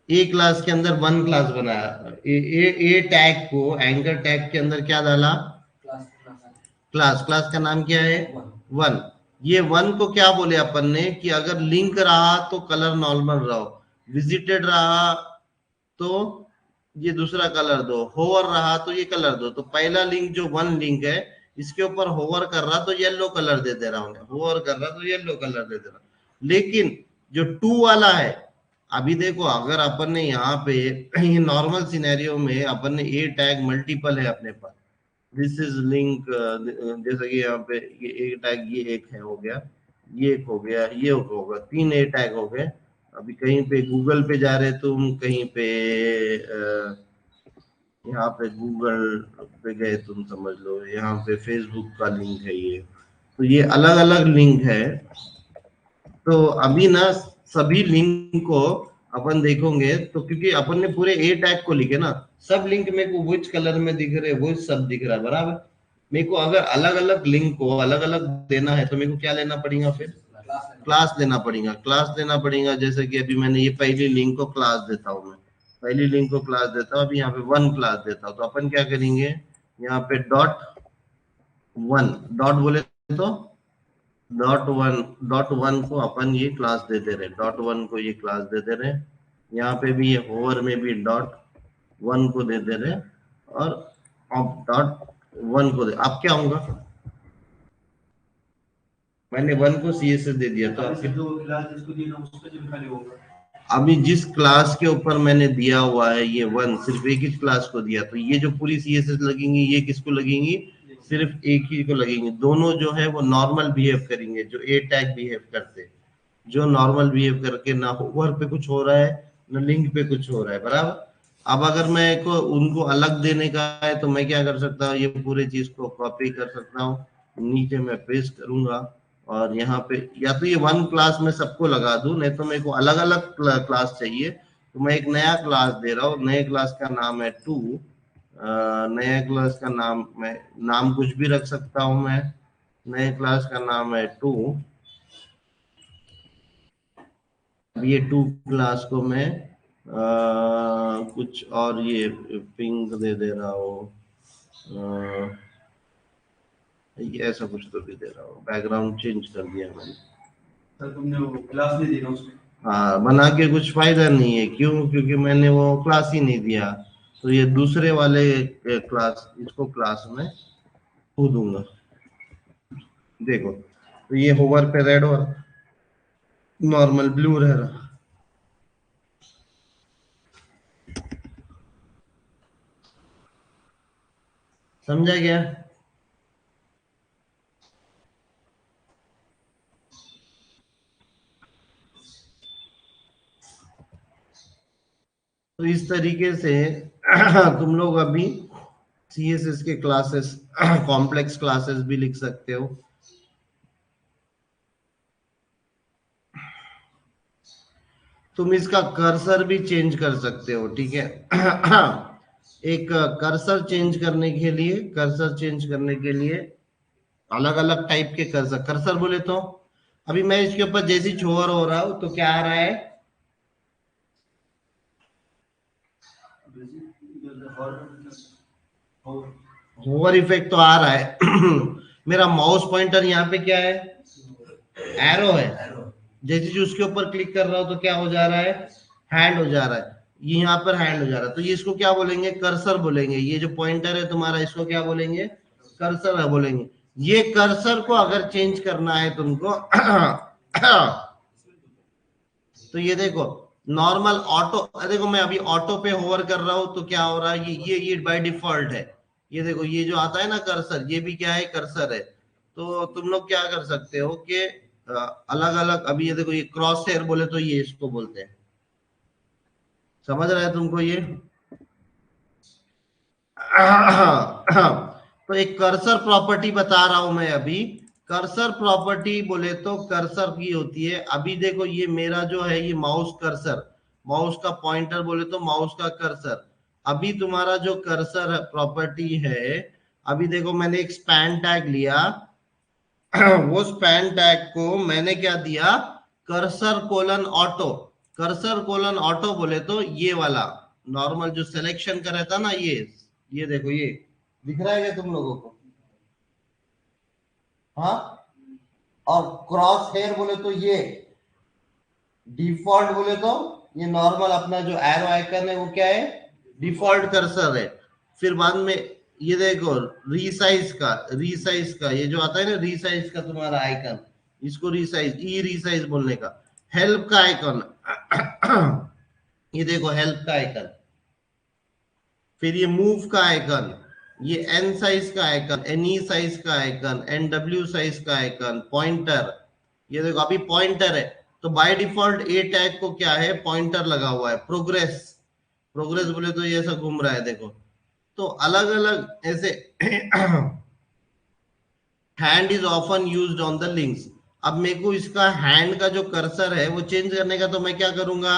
ए क्लास के अंदर वन क्लास बनाया, ए टैग को एंकर टैग के अंदर क्या डाला, क्लास। क्लास का नाम क्या है, वन। ये वन को क्या बोले अपन ने कि अगर लिंक रहा तो कलर नॉर्मल रहो, विजिटेड रहा तो ये दूसरा कलर दो, होवर रहा तो ये कलर दो। तो पहला लिंक जो वन लिंक है, इसके ऊपर होवर कर रहा तो येलो कलर दे दे रहा हूं, होवर कर रहा तो येलो कलर दे दे रहा। लेकिन जो टू वाला है, अभी देखो अगर अपन ने यहाँ पे ये नॉर्मल सिनेरियो में अपन ने ए टैग मल्टीपल है अपने पास, दिस इज लिंक, जैसे कि यहाँ पे ये ए टैग, ये एक है हो गया, ये एक हो गया, ये एक होगा, तीन ए टैग हो गए। अभी कहीं पे गूगल पे जा रहे तुम, कहीं पे यहाँ पे गूगल पे गए तुम, समझ लो यहाँ पे फेसबुक का लिंक है ये। तो ये अलग अलग लिंक है। तो अभी ना सभी लिंक को अपन देखोगे तो, क्योंकि अपन ने पूरे ए टैग को लिखे ना, सब लिंक मेरे को विच कलर में दिख रहे, वो सब दिख रहा है बराबर। मेरे को अगर अलग अलग लिंक को अलग अलग देना है तो मेरे को क्या लेना पड़ेगा फिर, क्लास लेना पड़ेगा, क्लास लेना पड़ेगा। जैसे कि अभी मैंने ये पहली लिंक को क्लास देता हूँ मैं, पहली लिंक को क्लास देता हूँ, अभी यहाँ पे वन क्लास देता हूँ। तो अपन क्या करेंगे, यहाँ पे डॉट वन, डॉट बोले तो डॉट वन को अपन ये क्लास दे दे रहे, डॉट वन को ये क्लास दे दे रहे। यहाँ पे भी ये होवर में भी डॉट वन को दे दे रहे, और अब डॉट वन को दे। अब क्या होगा, मैंने 1 को CSS दे दिया तो आपके जो क्लास जिसको दिया ना उस पे जो खाली होगा। अभी जिस क्लास के ऊपर मैंने दिया हुआ है ये 1 सिर्फ एक ही क्लास को दिया, तो ये जो पूरी CSS लगेंगी ये किसको लगेंगी? सिर्फ एक ही को लगेंगी। दोनों जो है वो नॉर्मल बिहेव करेंगे, जो ए टैग बिहेव करते हैं, जो नॉर्मल बिहेव करके ना होवर पे कुछ हो रहा है ना लिंक पे कुछ हो रहा है, बराबर। अब अगर मैं को उनको अलग देने का है तो मैं क्या कर सकता हूँ, ये पूरी चीज को कॉपी कर सकता हूँ, नीचे मैं पेस्ट करूंगा और यहाँ पे या तो ये 1 क्लास में सबको लगा दूं, नहीं तो मेरे को अलग अलग क्लास चाहिए, तो मैं एक नया क्लास दे रहा हूँ। नए क्लास का नाम है 2। नए क्लास का नाम मैं नाम कुछ भी रख सकता हूँ मैं। नए क्लास का नाम है 2। अब ये 2 क्लास को मैं कुछ और ये पिंक दे दे रहा हूँ, ये ऐसा कुछ तो भी दे रहा हूँ, बैकग्राउंड चेंज कर दिया मैंने। सर तुमने वो क्लास नहीं दी ना उसमें। हाँ, बना के कुछ फायदा नहीं है, क्यों? क्योंकि मैंने वो क्लास ही नहीं दिया, तो ये दूसरे वाले क्लास, इसको क्लास में खो दूंगा। देखो, तो ये होवर पे रेड और नॉर्मल ब्लू रह रहा। समझा गया? तो इस तरीके से तुम लोग अभी CSS के क्लासेस कॉम्प्लेक्स क्लासेस भी लिख सकते हो। तुम इसका कर्सर भी चेंज कर सकते हो, ठीक है। एक कर्सर चेंज करने के लिए, कर्सर चेंज करने के लिए अलग अलग टाइप के कर्सर, कर्सर बोले तो अभी मैं इसके ऊपर जैसी छोर हो रहा हूं तो क्या आ रहा है? होवर इफेक्ट तो आ रहा है। मेरा माउस पॉइंटर यहाँ पे क्या है? एरो है। जैसे जो उसके ऊपर क्लिक कर रहा हूं तो क्या हो जा रहा है? हैंड हो जा रहा है। ये यहाँ पर हैंड हो जा रहा है, तो ये इसको क्या बोलेंगे? कर्सर बोलेंगे। ये जो पॉइंटर है तुम्हारा, इसको क्या बोलेंगे? कर्सर है बोलेंगे। ये कर्सर को अगर चेंज करना है तुमको तो ये देखो, नॉर्मल ऑटो, देखो मैं अभी ऑटो पे होवर कर रहा हूं तो क्या हो रहा है? ये बाय डिफॉल्ट है। ये देखो, ये जो आता है ना कर्सर, ये भी क्या है? कर्सर है। तो तुम लोग क्या कर सकते हो कि अलग अलग, अभी ये देखो, ये क्रॉस हेयर बोले तो ये इसको बोलते हैं। समझ रहा है तुमको ये? तो एक कर्सर प्रॉपर्टी बता रहा हूं मैं अभी। कर्सर प्रॉपर्टी बोले तो कर्सर की होती है, अभी देखो ये मेरा जो है ये माउस कर्सर, माउस का पॉइंटर बोले तो माउस का कर्सर। अभी तुम्हारा जो कर्सर प्रॉपर्टी है, अभी देखो मैंने एक स्पैन टैग लिया। वो स्पैन टैग को मैंने क्या दिया? Cursor colon auto. Cursor colon auto बोले तो ये वाला नॉर्मल जो सिलेक्शन का रहता ना, ये देखो, ये दिख रहा है क्या तुम लोगों को? हाँ। और क्रॉस हेयर बोले तो ये डिफॉल्ट बोले तो ये नॉर्मल अपना जो एरो आइकन है वो क्या है? डिफॉल्ट कर्सर है। फिर बाद में ये देखो, रीसाइज का ये जो आता है ना, रीसाइज का तुम्हारा आइकन, इसको रीसाइज, ई रीसाइज बोलने का। हेल्प का आइकन, ये देखो हेल्प का आइकन। फिर ये मूव का आइकन, ये एन साइज का आइकन, एन ई साइज का आइकन, एन डब्ल्यू साइज का आइकन, पॉइंटर। ये देखो अभी पॉइंटर है, तो बाय डिफॉल्ट ए टैग को क्या है? पॉइंटर लगा हुआ है। प्रोग्रेस, प्रोग्रेस बोले तो ये ऐसा घूम रहा है, देखो। तो अलग अलग ऐसे hand is often used on the links. अब मेरे को इसका हैंड का जो कर्सर है वो चेंज करने का, तो मैं क्या करूंगा?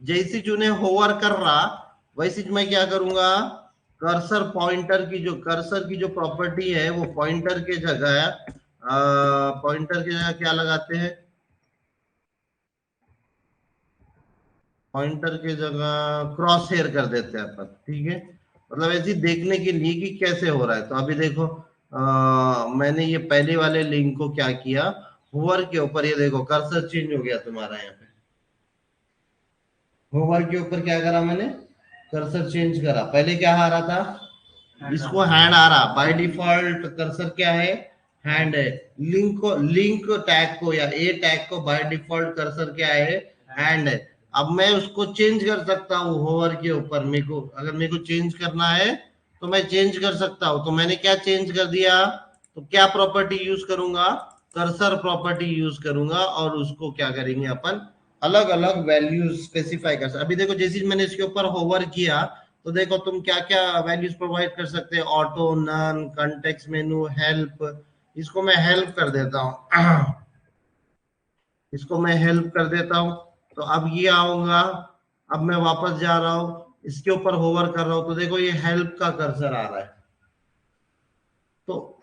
जैसी चुने होवर कर रहा वैसी मैं क्या करूंगा? कर्सर पॉइंटर की जो, कर्सर की जो प्रॉपर्टी है वो पॉइंटर के जगह, पॉइंटर की जगह क्या लगाते हैं? पॉइंटर की जगह क्रॉस हेयर कर देते हैं अपन, ठीक है। मतलब ऐसी देखने के लिए कि कैसे हो रहा है। तो अभी देखो, मैंने ये पहले वाले लिंक को क्या किया, होवर के ऊपर, ये देखो कर्सर चेंज हो गया तुम्हारा यहाँ पे। होवर के ऊपर क्या करा मैंने? कर्सर चेंज करा। पहले क्या आ रहा था? इसको हैंड आ रहा, बाय डिफॉल्ट कर्सर क्या है? हैंड है। लिंक टैग को या ए टैग को बाय डिफॉल्ट कर्सर क्या है, हैंड है। अब मैं उसको चेंज कर सकता हूँ होवर के ऊपर, मेरे को अगर मेरे को चेंज करना है तो मैं चेंज कर सकता हूँ। तो मैंने क्या चेंज कर दिया, तो क्या प्रॉपर्टी यूज करूंगा, कर्सर प्रॉपर्टी यूज करूंगा, और उसको क्या करेंगे अपन, अलग अलग वैल्यूज स्पेसिफाई कर सकते। अभी देखो जैसे मैंने इसके ऊपर होवर किया तो देखो तुम क्या क्या वैल्यूज प्रोवाइड कर सकते हैं, auto, none, context menu, help. इसको मैं हेल्प कर देता हूँ इसको मैं हेल्प कर देता हूँ। तो अब ये आऊंगा, अब मैं वापस जा रहा हूँ, इसके ऊपर होवर कर रहा हूँ तो देखो ये हेल्प का कर्सर आ रहा है। तो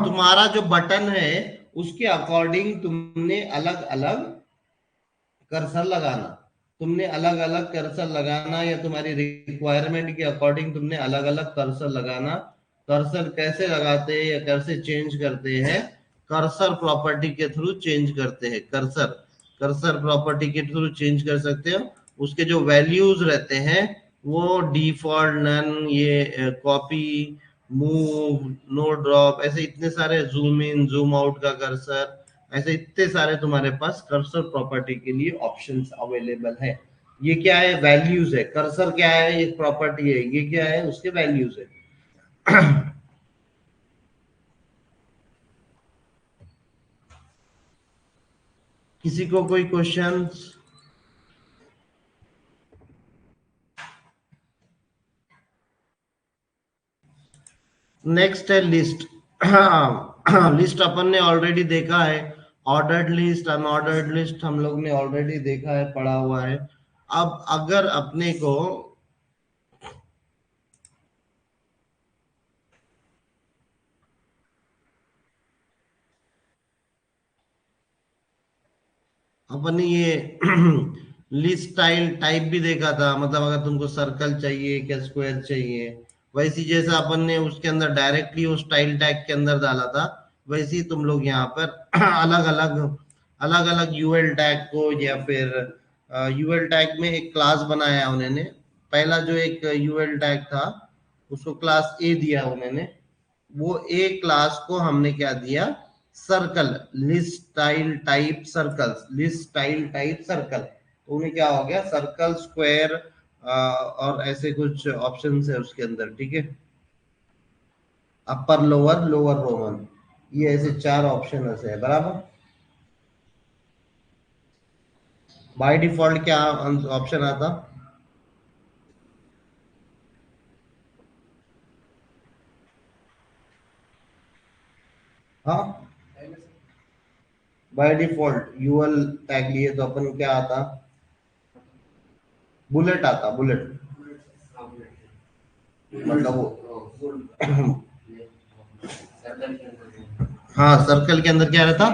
तुम्हारा जो बटन है उसके अकॉर्डिंग तुमने अलग अलग कर्सर लगाना, तुमने अलग अलग कर्सर लगाना, या तुम्हारी रिक्वायरमेंट के अकॉर्डिंग तुमने अलग अलग कर्सर लगाना। कर्सर कैसे लगाते हैं या कैसे चेंज करते हैं, कर्सर प्रॉपर्टी के थ्रू चेंज करते हैं। कर्सर कर्सर प्रॉपर्टी के थ्रू चेंज कर सकते हो। उसके जो वैल्यूज रहते हैं वो डिफॉल्ट, नन, ये कॉपी, मूव, नो ड्रॉप, ऐसे इतने सारे, जूम इन जूम आउट का कर्सर, ऐसे इतने सारे तुम्हारे पास कर्सर प्रॉपर्टी के लिए ऑप्शंस अवेलेबल है। ये क्या है, वैल्यूज है। कर्सर क्या है, एक प्रॉपर्टी है। ये क्या है, उसके वैल्यूज है। किसी को कोई क्वेश्चंस? नेक्स्ट है लिस्ट। हाँ, लिस्ट अपन ने ऑलरेडी देखा है। ऑर्डर्ड लिस्ट, अनऑर्डर्ड लिस्ट हम लोग ने ऑलरेडी देखा है, पढ़ा हुआ है। अब अगर अपने को, अपन ने ये लिस्ट स्टाइल टाइप भी देखा था, मतलब अगर तुमको सर्कल चाहिए क्या स्क्वायर चाहिए, वैसी जैसा अपन ने उसके अंदर डायरेक्टली वो स्टाइल टैग के अंदर डाला था, वैसे ही तुम लोग यहाँ पर अलग अलग यूएल टैग को, या फिर यूएल टैग में एक क्लास बनाया उन्होंने। पहला जो एक यूएल टैग था उसको क्लास ए दिया उन्होंने। वो ए क्लास को हमने क्या दिया, circle, list style type circles, list style type circle. तो उन्हें क्या हो गया, सर्कल, स्क्वायर, और ऐसे कुछ ऑप्शंस है उसके अंदर, ठीक है। अपर, लोअर, लोअर रोमन, ये ऐसे चार ऑप्शन ऐसे है, बराबर। बाय डिफॉल्ट क्या ऑप्शन आता, हाँ, बाय डिफॉल्ट यूएल टैग लिए तो अपन क्या आता, बुलेट आता, बुलेट। मतलब वो हाँ, सर्कल के अंदर क्या रहता,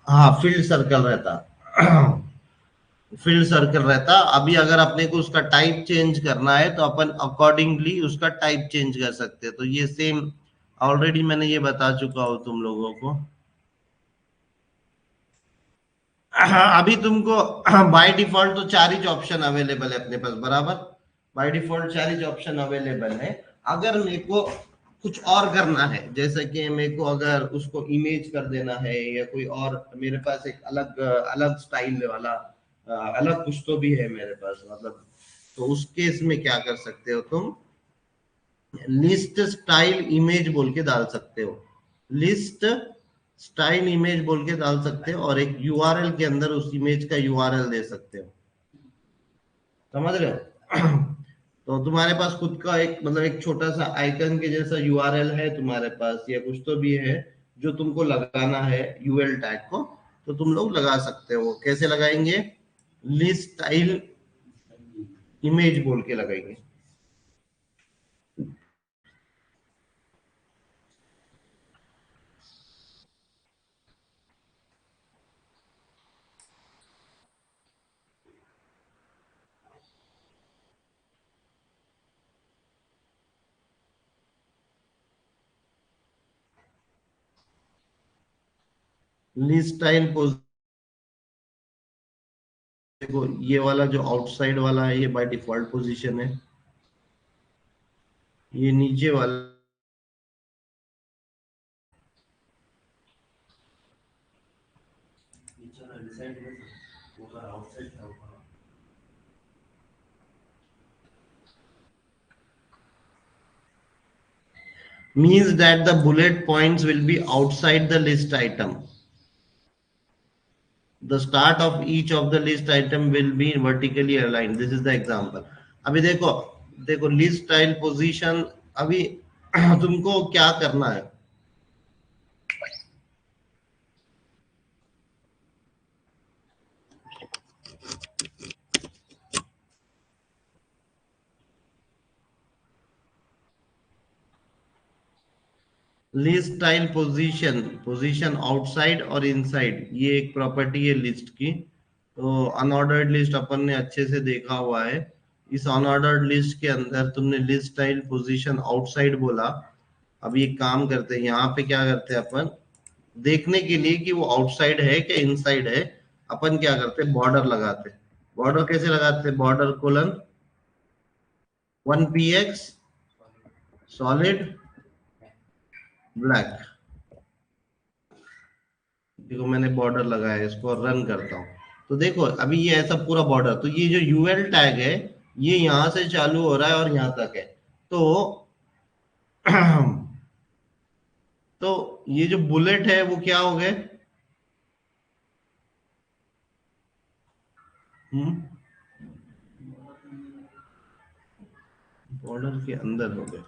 हाँ, फील्ड सर्कल रहता। फील्ड सर्कल रहता। अभी अगर अपने को उसका टाइप चेंज करना है तो अपन अकॉर्डिंगली उसका टाइप चेंज कर सकते हैं। तो ये सेम ऑलरेडी मैंने ये बता चुका हूँ तुम लोगों को। हाँ, अभी तुमको बाय डिफॉल्ट तो चार ही ऑप्शन अवेलेबल है अपने पास, बराबर। बाय डिफॉल्ट चार ही ऑप्शन अवेलेबल है। अगर मेरे को कुछ और करना है, जैसे कि मेरे को अगर उसको इमेज कर देना है, या कोई और मेरे पास एक अलग अलग स्टाइल वाला अलग कुछ तो भी है मेरे पास, मतलब, तो उस केस में क्या कर सकते हो तुम, लिस्ट स्टाइल इमेज बोल के डाल सकते हो। लिस्ट स्टाइल इमेज बोल के डाल सकते हो, और एक यूआरएल के अंदर उस इमेज का यूआरएल दे सकते हो। समझ रहे हो? तो तुम्हारे पास खुद का एक, मतलब एक छोटा सा आइकन के जैसा यूआरएल है तुम्हारे पास, या कुछ तो भी है जो तुमको लगाना है यूएल टैग को, तो तुम लोग लगा सकते हो। कैसे लगाएंगे, लिस्ट स्टाइल इमेज बोल के लगाएंगे। लिस्ट स्टाइल, देखो ये वाला जो आउटसाइड वाला है ये बाय डिफॉल्ट पोजीशन है। ये नीचे वाला means that the bullet points will be outside the list item. The start of each of the list item will be vertically aligned. This is the example. अभी देखो देखो list style position. अभी तुमको क्या करना है? लिस्ट स्टाइल पोजीशन आउटसाइड और inside, ये एक प्रॉपर्टी है लिस्ट की. तो अनऑर्डर्ड लिस्ट अपन ने अच्छे से देखा हुआ है. इस अनऑर्डर्ड लिस्ट के अंदर तुमने लिस्ट स्टाइल पोजीशन आउटसाइड बोला. अब ये काम करते हैं, यहाँ पे क्या करते हैं अपन, देखने के लिए कि वो आउटसाइड है कि इनसाइड है, अपन क्या करते हैं, बॉर्डर लगाते हैं. बॉर्डर कैसे लगाते हैं? Border colon 1px solid black. देखो मैंने बॉर्डर लगाया, इसको रन करता हूँ. तो देखो अभी ये ऐसा पूरा बॉर्डर, तो ये जो यूएल टैग है ये यहां से चालू हो रहा है और यहां तक है. तो तो ये जो बुलेट है वो क्या हो गए? बॉर्डर के अंदर हो गए.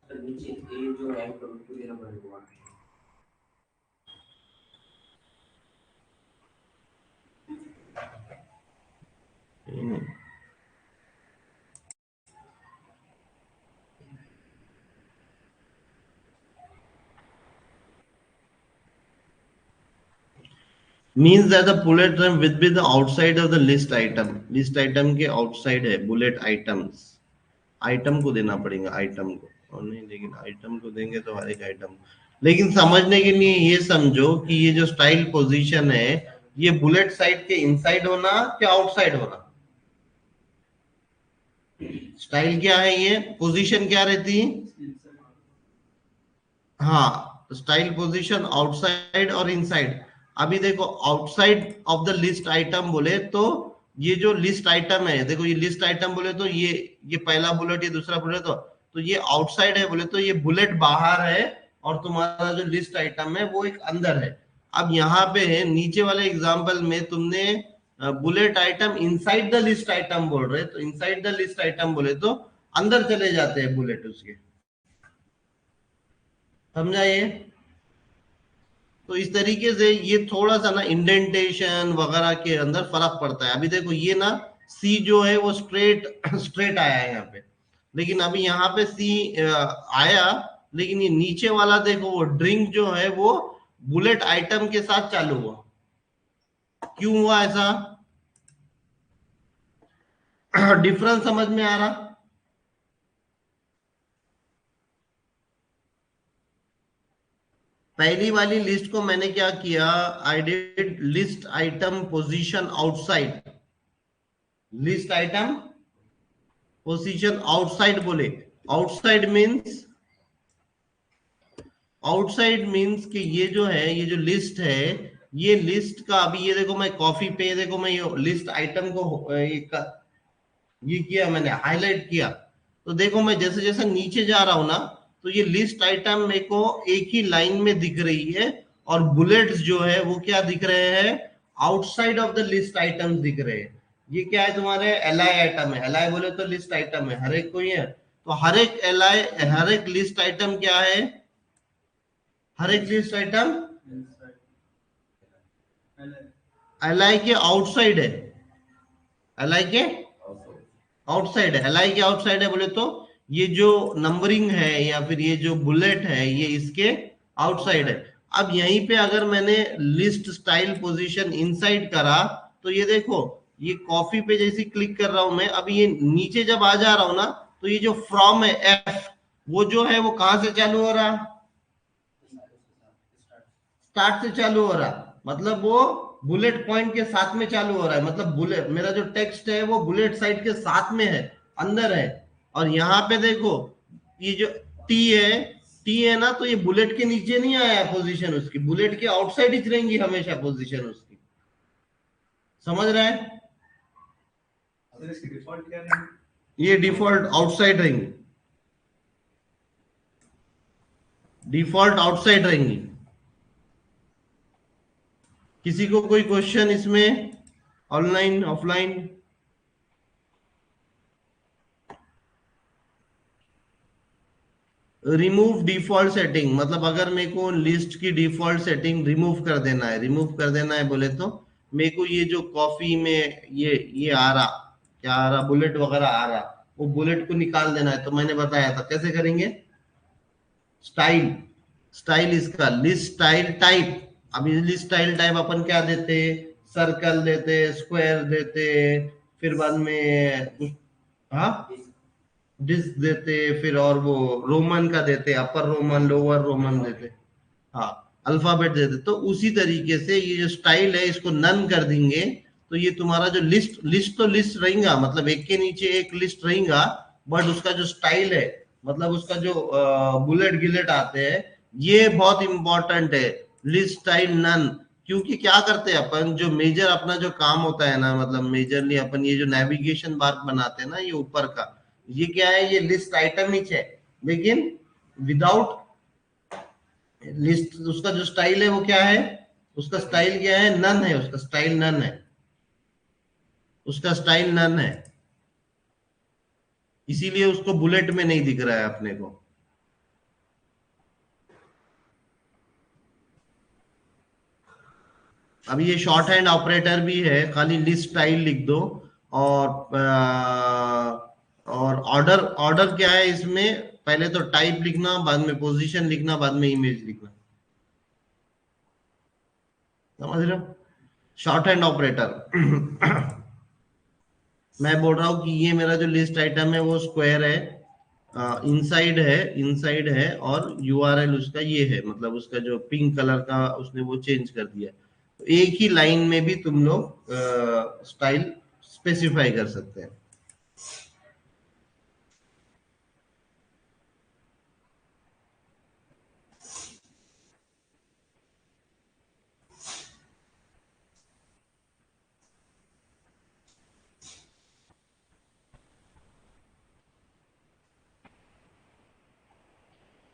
नीचे ये जो है पूरी नंबर हुआ नहीं. means that the bullet item will be the outside of the list item. List item के आउटसाइड है बुलेट आइटम्स. आइटम को देना पड़ेगा, आइटम को, और नहीं, लेकिन आइटम को देंगे तो हर एक आइटम. लेकिन समझने के लिए ये समझो कि ये जो स्टाइल पोजीशन है ये बुलेट साइड के इनसाइड होना क्या आउटसाइड होना? स्टाइल क्या है, ये पोजीशन क्या रहती है? हाँ, स्टाइल पोजीशन आउटसाइड और इनसाइड. अभी देखो outside of the list item बोले तो ये जो लिस्ट आइटम है, देखो ये लिस्ट आइटम बोले तो ये पहला बुलेट, ये दूसरा बुलेट, तो ये आउटसाइड है बोले तो ये बुलेट बाहर है और तुम्हारा जो लिस्ट आइटम है वो एक अंदर है. अब यहाँ पे नीचे वाले एग्जांपल में तुमने bullet item inside the list item बोल रहे, तो इनसाइड द लिस्ट आइटम बोले तो अंदर चले जाते हैं बुलेट उसके. समझा ये? तो इस तरीके से ये थोड़ा सा ना इंडेंटेशन वगैरह के अंदर फर्क पड़ता है. अभी देखो ये ना सी जो है वो स्ट्रेट स्ट्रेट आया है यहाँ पे, लेकिन अभी यहाँ पे सी आया, लेकिन ये नीचे वाला देखो वो ड्रिंक जो है वो बुलेट आइटम के साथ चालू हुआ. क्यों हुआ ऐसा? डिफरेंस समझ में आ रहा? पहली वाली लिस्ट को मैंने क्या किया, I did list item position outside. List item position outside बोले. आउटसाइड मींस, आउटसाइड मींस कि ये जो है, ये जो लिस्ट है, ये लिस्ट का, अभी ये देखो मैं कॉफी पे, देखो मैं ये लिस्ट आइटम को ये किया, मैंने हाईलाइट किया. तो देखो मैं जैसे जैसे नीचे जा रहा हूं ना, तो ये लिस्ट आइटम मेरे को एक ही लाइन में दिख रही है और बुलेट्स जो है वो क्या दिख रहे हैं, outside of the list items दिख रहे हैं. ये क्या है तुम्हारे एलआई आइटम है. एलआई बोले तो लिस्ट आइटम है, हर एक कोई है. तो हर एक एलआई, हर एक लिस्ट आइटम क्या है, हर एक लिस्ट आइटम एलआई के आउटसाइड है. एलआई के आउटसाइड है. एलआई के आउटसाइड है बोले तो ये जो नंबरिंग है या फिर ये जो बुलेट है ये इसके आउटसाइड है. अब यहीं पे अगर मैंने लिस्ट स्टाइल पोजीशन इनसाइड करा तो ये देखो ये कॉफी पे जैसे क्लिक कर रहा हूं मैं, अब ये नीचे जब आ जा रहा हूं ना, तो ये जो फ्रॉम है एफ, वो जो है वो कहां से चालू हो रहा, स्टार्ट से चालू हो रहा. मतलब वो बुलेट पॉइंट के साथ में चालू हो रहा है. मतलब बुलेट, मेरा जो टेक्स्ट है वो बुलेट साइड के साथ में है, अंदर है. और यहाँ पे देखो ये जो टी है, टी है ना, तो ये बुलेट के नीचे नहीं आया पोजीशन उसकी, बुलेट के आउटसाइड ही रहेंगी हमेशा पोजीशन उसकी. समझ रहे हैं? इसकी डिफॉल्ट क्या है? ये डिफॉल्ट आउटसाइड रहेंगे. डिफॉल्ट आउटसाइड रहेंगी। किसी को कोई क्वेश्चन इसमें, online offline? Remove default setting मतलब अगर मेरे को लिस्ट की डिफॉल्ट सेटिंग रिमूव कर देना है, रिमूव कर देना है बोले तो मेरे को ये जो कॉफी में ये आ रहा, क्या आ रहा, बुलेट वगैरह आ रहा, वो बुलेट को निकाल देना है। तो मैंने बताया था कैसे करेंगे। स्टाइल, स्टाइल इसका लिस्ट स्टाइल टाइप। अभी लिस्ट स्टाइल टाइप अपन क्या देते, सर्कल देते, स्क्वायर देते, फिर बाद में हाँ डिस्क देते, फिर और वो रोमन का देते, अपर रोमन लोअर रोमन देते, हाँ अल्फाबेट देते। तो उसी तरीके से ये जो स्टाइल है इसको नन कर देंगे। तो ये तुम्हारा जो लिस्ट, लिस्ट तो लिस्ट रहेगा, मतलब एक के नीचे एक लिस्ट रहेगा, बट उसका जो स्टाइल है, मतलब उसका जो बुलेट गिलेट आते हैं, ये बहुत इंपॉर्टेंट है, लिस्ट स्टाइल नन। क्योंकि क्या करते हैं अपन, जो मेजर अपना जो काम होता है ना, मतलब मेजरली अपन ये जो नेविगेशन बार बनाते हैं ना, ये ऊपर का, ये क्या है, ये लिस्ट आइटम ही है, लेकिन विदाउट लिस्ट। उसका जो स्टाइल है वो क्या है, उसका स्टाइल क्या है, नन है, उसका स्टाइल नन है, उसका स्टाइल नन है, इसीलिए उसको बुलेट में नहीं दिख रहा है अपने को। अब ये शॉर्ट हैंड ऑपरेटर भी है, खाली लिस्ट स्टाइल लिख दो। और ऑर्डर, ऑर्डर क्या है इसमें, पहले तो टाइप लिखना, बाद में पोजीशन लिखना, बाद में इमेज लिखना, समझ रहे हो, शॉर्ट हैंड ऑपरेटर। मैं बोल रहा हूँ कि ये मेरा जो लिस्ट आइटम है वो स्क्वायर है, इनसाइड है, इनसाइड है, और यूआरएल उसका ये है, मतलब उसका जो पिंक कलर का उसने वो चेंज कर दिया। तो एक ही लाइन में भी तुम लोग स्टाइल स्पेसिफाई कर सकते हैं।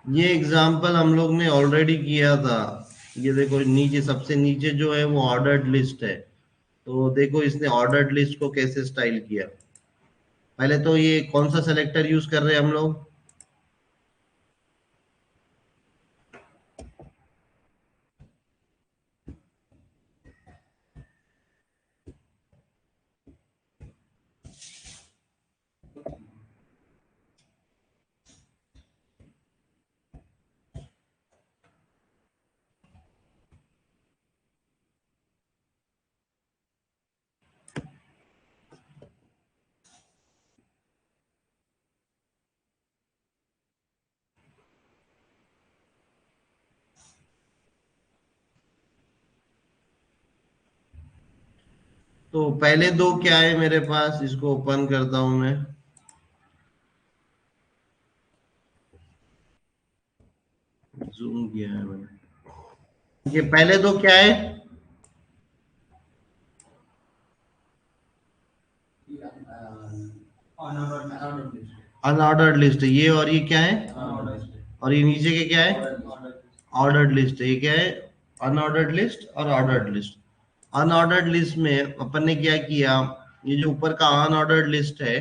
ये एग्जांपल हम लोग ने ऑलरेडी किया था। ये देखो नीचे, सबसे नीचे जो है वो ऑर्डर्ड लिस्ट है। तो देखो इसने ऑर्डर्ड लिस्ट को कैसे स्टाइल किया। पहले तो ये कौन सा सेलेक्टर यूज कर रहे हैं हम लोग, तो पहले दो क्या है मेरे पास, इसको ओपन करता हूं मैं। जूम किया है मैंने। ये पहले दो क्या है, अनऑर्डर लिस्ट। अनऑर्डर्ड लिस्ट है ये, और ये क्या है, अनऑर्डर लिस्ट। और ये नीचे के क्या है, ऑर्डर। ऑर्डर्ड लिस्ट है। ये क्या है, अनऑर्डर्ड लिस्ट और ऑर्डर्ड लिस्ट। अनऑर्डर्ड लिस्ट में अपन ने क्या किया, ये जो ऊपर का अनऑर्डर्ड लिस्ट है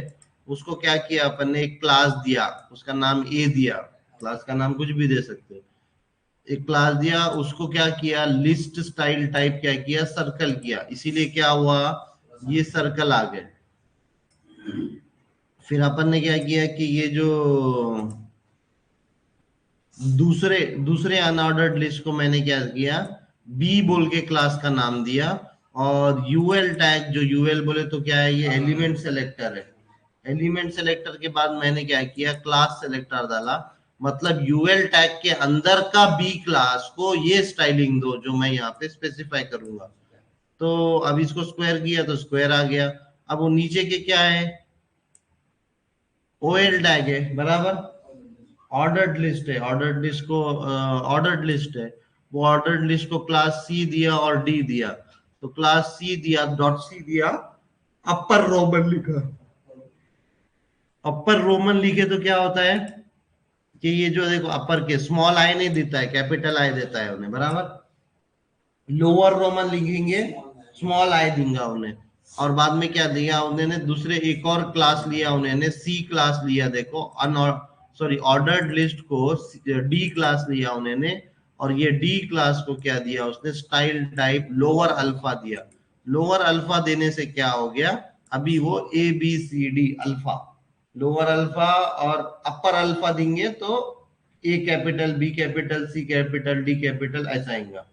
उसको क्या किया अपन ने, एक क्लास दिया, उसका नाम ए दिया, क्लास का नाम कुछ भी दे सकते हो। एक क्लास दिया, उसको क्या किया, लिस्ट स्टाइल टाइप क्या किया, सर्कल किया, इसीलिए क्या हुआ, ये सर्कल आ गए। फिर अपन ने क्या किया कि ये जो दूसरे दूसरे अनऑर्डर्ड लिस्ट को मैंने क्या किया, बी बोल के क्लास का नाम दिया। और यूएल टैग, जो यूएल बोले तो क्या है, ये एलिमेंट सेलेक्टर है। एलिमेंट सेलेक्टर के बाद मैंने क्या किया, क्लास सेलेक्टर डाला, मतलब यूएल टैग के अंदर का बी क्लास को ये स्टाइलिंग दो जो मैं यहाँ पे स्पेसिफाई करूंगा। तो अब इसको स्क्वायर किया तो स्क्वायर आ गया। अब वो नीचे के क्या है, ओएल टैग है, बराबर, ऑर्डर्ड लिस्ट है, ऑर्डर्ड लिस्ट को ऑर्डर्ड लिस्ट है, वो ऑर्डर्ड लिस्ट को क्लास सी दिया और डी दिया। तो क्लास सी दिया, डॉट सी दिया, अपर रोमन लिखा, अपर रोमन लिखे तो क्या होता है, कि ये जो देखो अपर के स्मॉल आई नहीं देता है, कैपिटल आई देता है उन्हें, बराबर। लोअर रोमन लिखेंगे, स्मॉल आई दूंगा उन्हें। और बाद में क्या दिया उन्होंने, दूसरे एक और क्लास लिया उन्होंने, सी क्लास लिया, देखो सॉरी ऑर्डर्ड लिस्ट को डी क्लास लिया उन्होंने। और ये डी क्लास को क्या दिया उसने, स्टाइल टाइप लोअर अल्फा दिया। लोअर अल्फा देने से क्या हो गया, अभी वो a b c d alpha, lower alpha और अपर अल्फा देंगे तो A capital, B capital, C capital, D capital, ऐसा आएगा,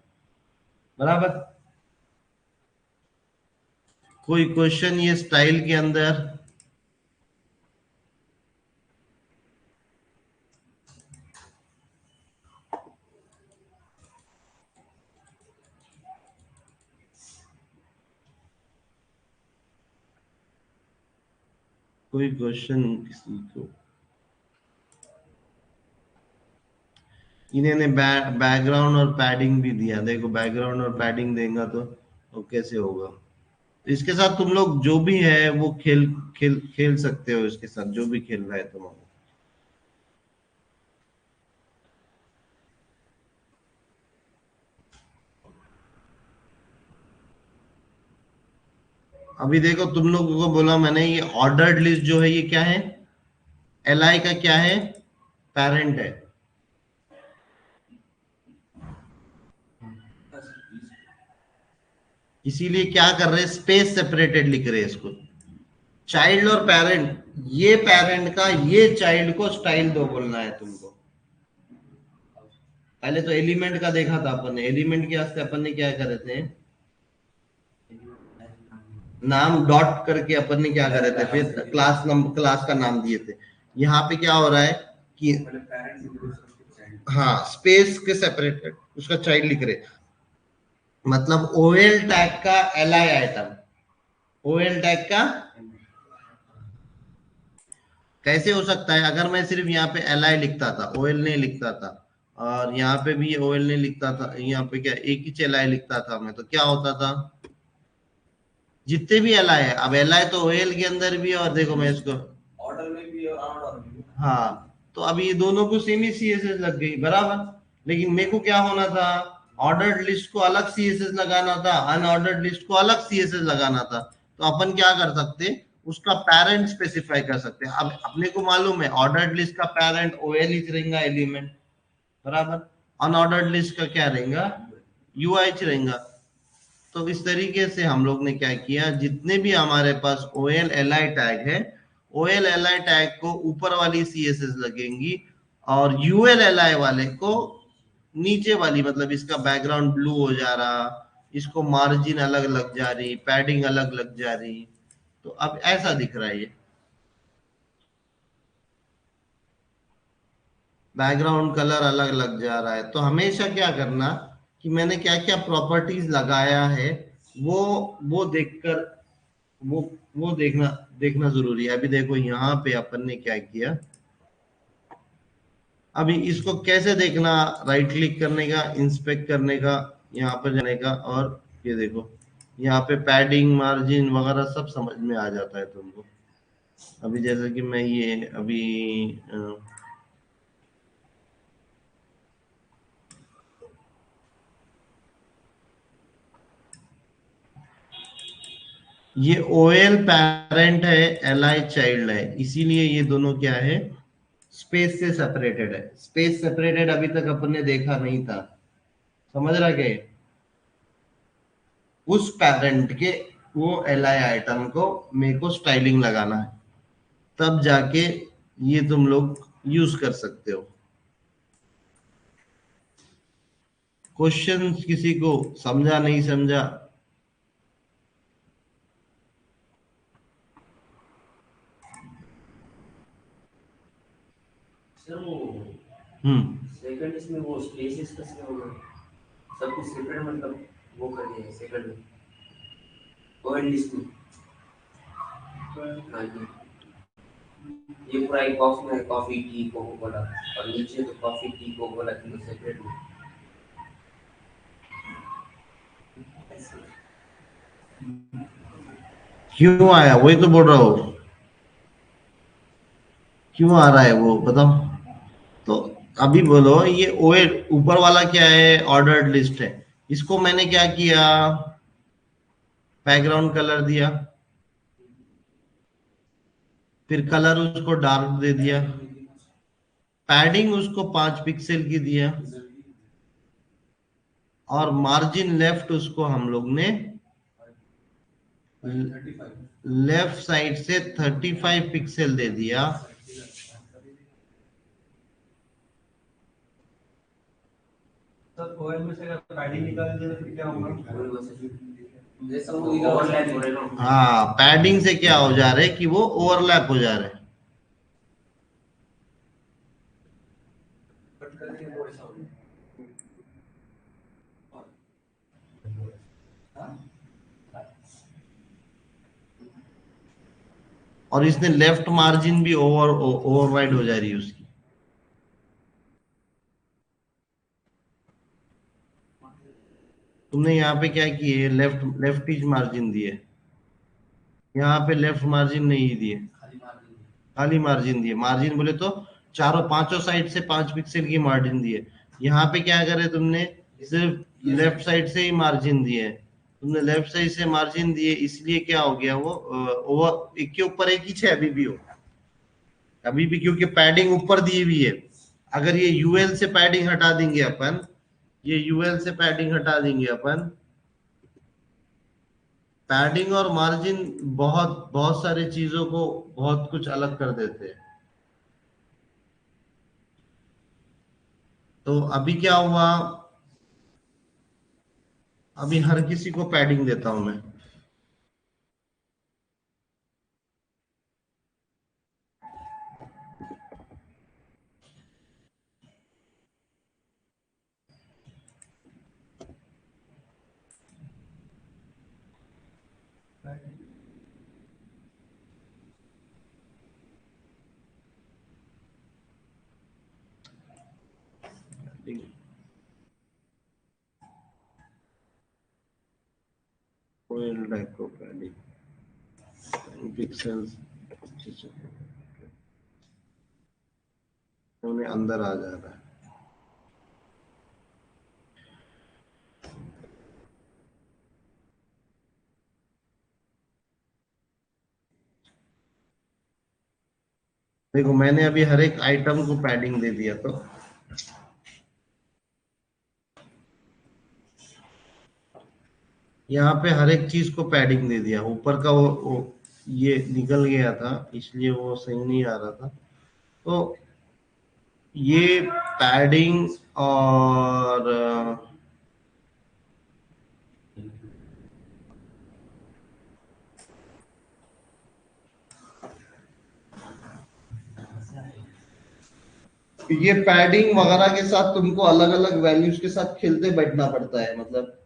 बराबर। कोई क्वेश्चन ये स्टाइल के अंदर? कोई क्वेश्चन किसी को? इन्होंने बैकग्राउंड और पैडिंग भी दिया, देखो बैकग्राउंड और पैडिंग देगा तो कैसे होगा। तो इसके साथ तुम लोग जो भी है वो खेल खेल खेल सकते हो, इसके साथ जो भी खेल रहा है तुम। अभी देखो तुम लोगों को बोला मैंने, ये ऑर्डर्ड लिस्ट जो है ये क्या है, एल आई का क्या है, पेरेंट है। इसीलिए क्या कर रहे हैं, स्पेस सेपरेटेड लिख रहे हैं इसको। चाइल्ड और पेरेंट, ये पेरेंट का ये चाइल्ड को स्टाइल दो बोलना है तुमको। पहले तो एलिमेंट का देखा था अपन ने, एलिमेंट के वास्ते अपन ने क्या करे थे, नाम डॉट करके अपन ने क्या करे थे, फिर क्लास नंबर, क्लास का नाम दिए थे। यहाँ पे क्या हो रहा है कि हाँ स्पेस के सेपरेटेड उसका चाइल्ड लिख रहे, मतलब ओएल टैग का L I item, OL tag का कैसे हो सकता है, अगर मैं सिर्फ यहाँ पे एल आई लिखता था, ओएल नहीं लिखता था, और यहाँ पे भी ओएल नहीं लिखता था, यहाँ पे क्या एक ही एल आई लिखता था मैं, तो क्या होता था, जितने भी एल आई है, अब एल आई तो ओएल के अंदर भी है, और देखो मैं इसको ऑर्डर में भी और अनऑर्डर में भी। हाँ, तो अभी ये दोनों को सेम ही सीएसएस लग गई, बराबर। लेकिन मेरे को क्या होना था, ऑर्डर्ड लिस्ट को अलग सीएसएस लगाना था, अनऑर्डर्ड लिस्ट को अलग सीएसएस लगाना था। तो अपन क्या कर सकते, उसका पेरेंट स्पेसिफाई कर सकते हैं। अब अपने को मालूम है ऑर्डर्ड लिस्ट का पेरेंट ओएल ही रहेगा, एलिमेंट, बराबर। अनऑर्डर्ड लिस्ट का क्या रहेगा, यूआई रहेगा। तो इस तरीके से हम लोग ने क्या किया, जितने भी हमारे पास ओएल एल आई टैग है, ओएल एल आई टैग को ऊपर वाली सीएसएस लगेंगी, और यूएल एल आई वाले को नीचे वाली, मतलब इसका बैकग्राउंड ब्लू हो जा रहा, इसको मार्जिन अलग लग जा रही, पैडिंग अलग लग जा रही। तो अब ऐसा दिख रहा है, ये बैकग्राउंड कलर अलग लग जा रहा है। तो हमेशा क्या करना कि मैंने क्या क्या प्रॉपर्टीज लगाया है वो वो देखकर वो वो देखना देखना जरूरी है। अभी देखो यहाँ पे अपन ने क्या किया, अभी इसको कैसे देखना, राइट क्लिक करने का, इंस्पेक्ट करने का, यहाँ पर जाने का, और ये देखो यहाँ पे पैडिंग मार्जिन वगैरह सब समझ में आ जाता है तुमको। अभी जैसे कि मैं ये अभी ये ओएल पेरेंट है, एल आई चाइल्ड है, इसीलिए ये दोनों क्या है, स्पेस से सेपरेटेड है। स्पेस सेपरेटेड अभी तक अपन ने देखा नहीं था, समझ रहा क्या, उस पेरेंट के वो एल आई आइटम को मेरे को स्टाइलिंग लगाना है, तब जाके ये तुम लोग यूज कर सकते हो। क्वेश्चन किसी को समझा नहीं समझा? सर वो हम्म, सेकंड इसमें वो स्पेसिस कैसे होगा, सब कुछ सेपरेट मतलब वो कर दिया है सेकंड में, वर्ड लिस्ट में। हाँ ये पूरा एक बॉक्स में है, कॉफी टी कोको कोला, और नीचे तो कॉफी टी कोको कोला तीनों सेपरेट में। क्यों आया, वही तो बोल रहा हूँ, क्यों आ रहा है वो बताओ। तो अभी बोलो, ये ओए ऊपर वाला क्या है, ऑर्डर्ड लिस्ट है। इसको मैंने क्या किया, बैकग्राउंड कलर दिया, फिर कलर उसको डार्क दे दिया, पैडिंग उसको 5 पिक्सल की दिया, और मार्जिन लेफ्ट उसको हम लोग ने 35 लेफ्ट साइड से 35 पिक्सल दे दिया। सर ओएल में से अगर पैडिंग निकाल दें तो क्या होगा? जैसा वो ओवरलैप हो रहा है ना। हाँ, पैडिंग से क्या हो जा रहा है कि वो ओवरलैप हो जा रहा है। कट करके वो ऐसा हो गया। और इसने लेफ्ट मार्जिन भी ओवरराइड हो जा रही है उसकी। तुमने यहाँ पे क्या किए, लेफ्ट लेफ्ट इज मार्जिन दिए, यहाँ पे लेफ्ट मार्जिन नहीं दिए, खाली मार देंगे। खाली मार्जिन दिए। मार्जिन बोले तो चारों पांचों साइड से 5 पिक्सल की मार्जिन दिए। यहाँ पे क्या करे तुमने, सिर्फ लेफ्ट साइड से ही मार्जिन दिए। तुमने लेफ्ट साइड से मार्जिन दिए, इसलिए क्या हो गया, वो ओवर एक के ऊपर एक ही है अभी भी हो, अभी भी, क्योंकि पैडिंग ऊपर दी हुई है। अगर ये यूएल से पैडिंग हटा देंगे अपन, ये यूएल से पैडिंग हटा देंगे अपन, पैडिंग और मार्जिन बहुत बहुत सारी चीजों को बहुत कुछ अलग कर देते हैं। तो अभी क्या हुआ, अभी हर किसी को पैडिंग देता हूं मैं। पिक्सल्स अंदर आ जा रहा है। देखो, मैंने अभी हर एक आइटम को पैडिंग दे दिया, तो यहाँ पे हर एक चीज को पैडिंग दे दिया। ऊपर का वो ये निकल गया था, इसलिए वो सही नहीं आ रहा था। तो ये पैडिंग और ये पैडिंग वगैरह के साथ तुमको अलग अलग वैल्यूज के साथ खेलते बैठना पड़ता है। मतलब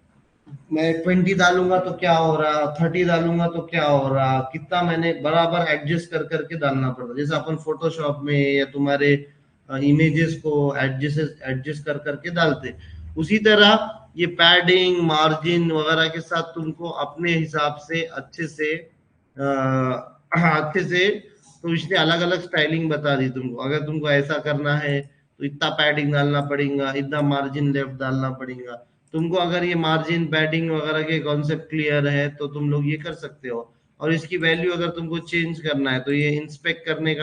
मैं 20 डालूंगा तो क्या हो रहा, 30 डालूंगा तो क्या हो रहा, कितना मैंने बराबर एडजस्ट कर करके डालना पड़ता है। जैसे अपन फोटोशॉप में या तुम्हारे इमेजेस को एडजस्ट एडजस्ट कर करके डालते, उसी तरह ये पैडिंग मार्जिन वगैरह के साथ तुमको अपने हिसाब से अच्छे से अच्छे से, तो इसने अलग अलग स्टाइलिंग बता दी तुमको। अगर तुमको ऐसा करना है तो इतना पैडिंग डालना पड़ेगा, इतना मार्जिन लेफ्ट डालना पड़ेगा। तुमको अगर ये मार्जिन पैडिंग वगैरह के कॉन्सेप्ट क्लियर है तो तुम लोग ये कर सकते हो। और इसकी वैल्यू अगर तुमको चेंज करना है तो ये इंस्पेक्ट करने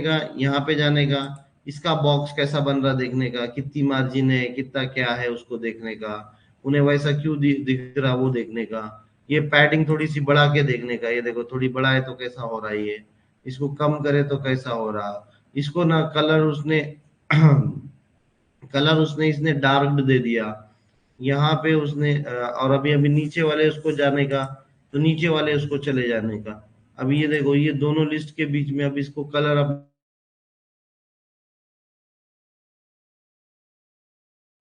का यहाँ पे जाने का, इसका बॉक्स कैसा बन रहा देखने का, कितनी मार्जिन है, कितना क्या है उसको देखने का, उन्हें वैसा क्यों दिख रहा वो देखने का, ये पैडिंग थोड़ी सी बढ़ा के देखने का, ये देखो थोड़ी बड़ा है तो कैसा हो रहा है, ये इसको कम करे तो कैसा हो रहा। इसको ना कलर उसने कलर उसने इसने डार्क दे दिया यहाँ पे उसने, और अभी अभी नीचे वाले उसको जाने का, तो नीचे वाले उसको चले जाने का। अभी ये देखो, ये दोनों लिस्ट के बीच में अब इसको कलर अब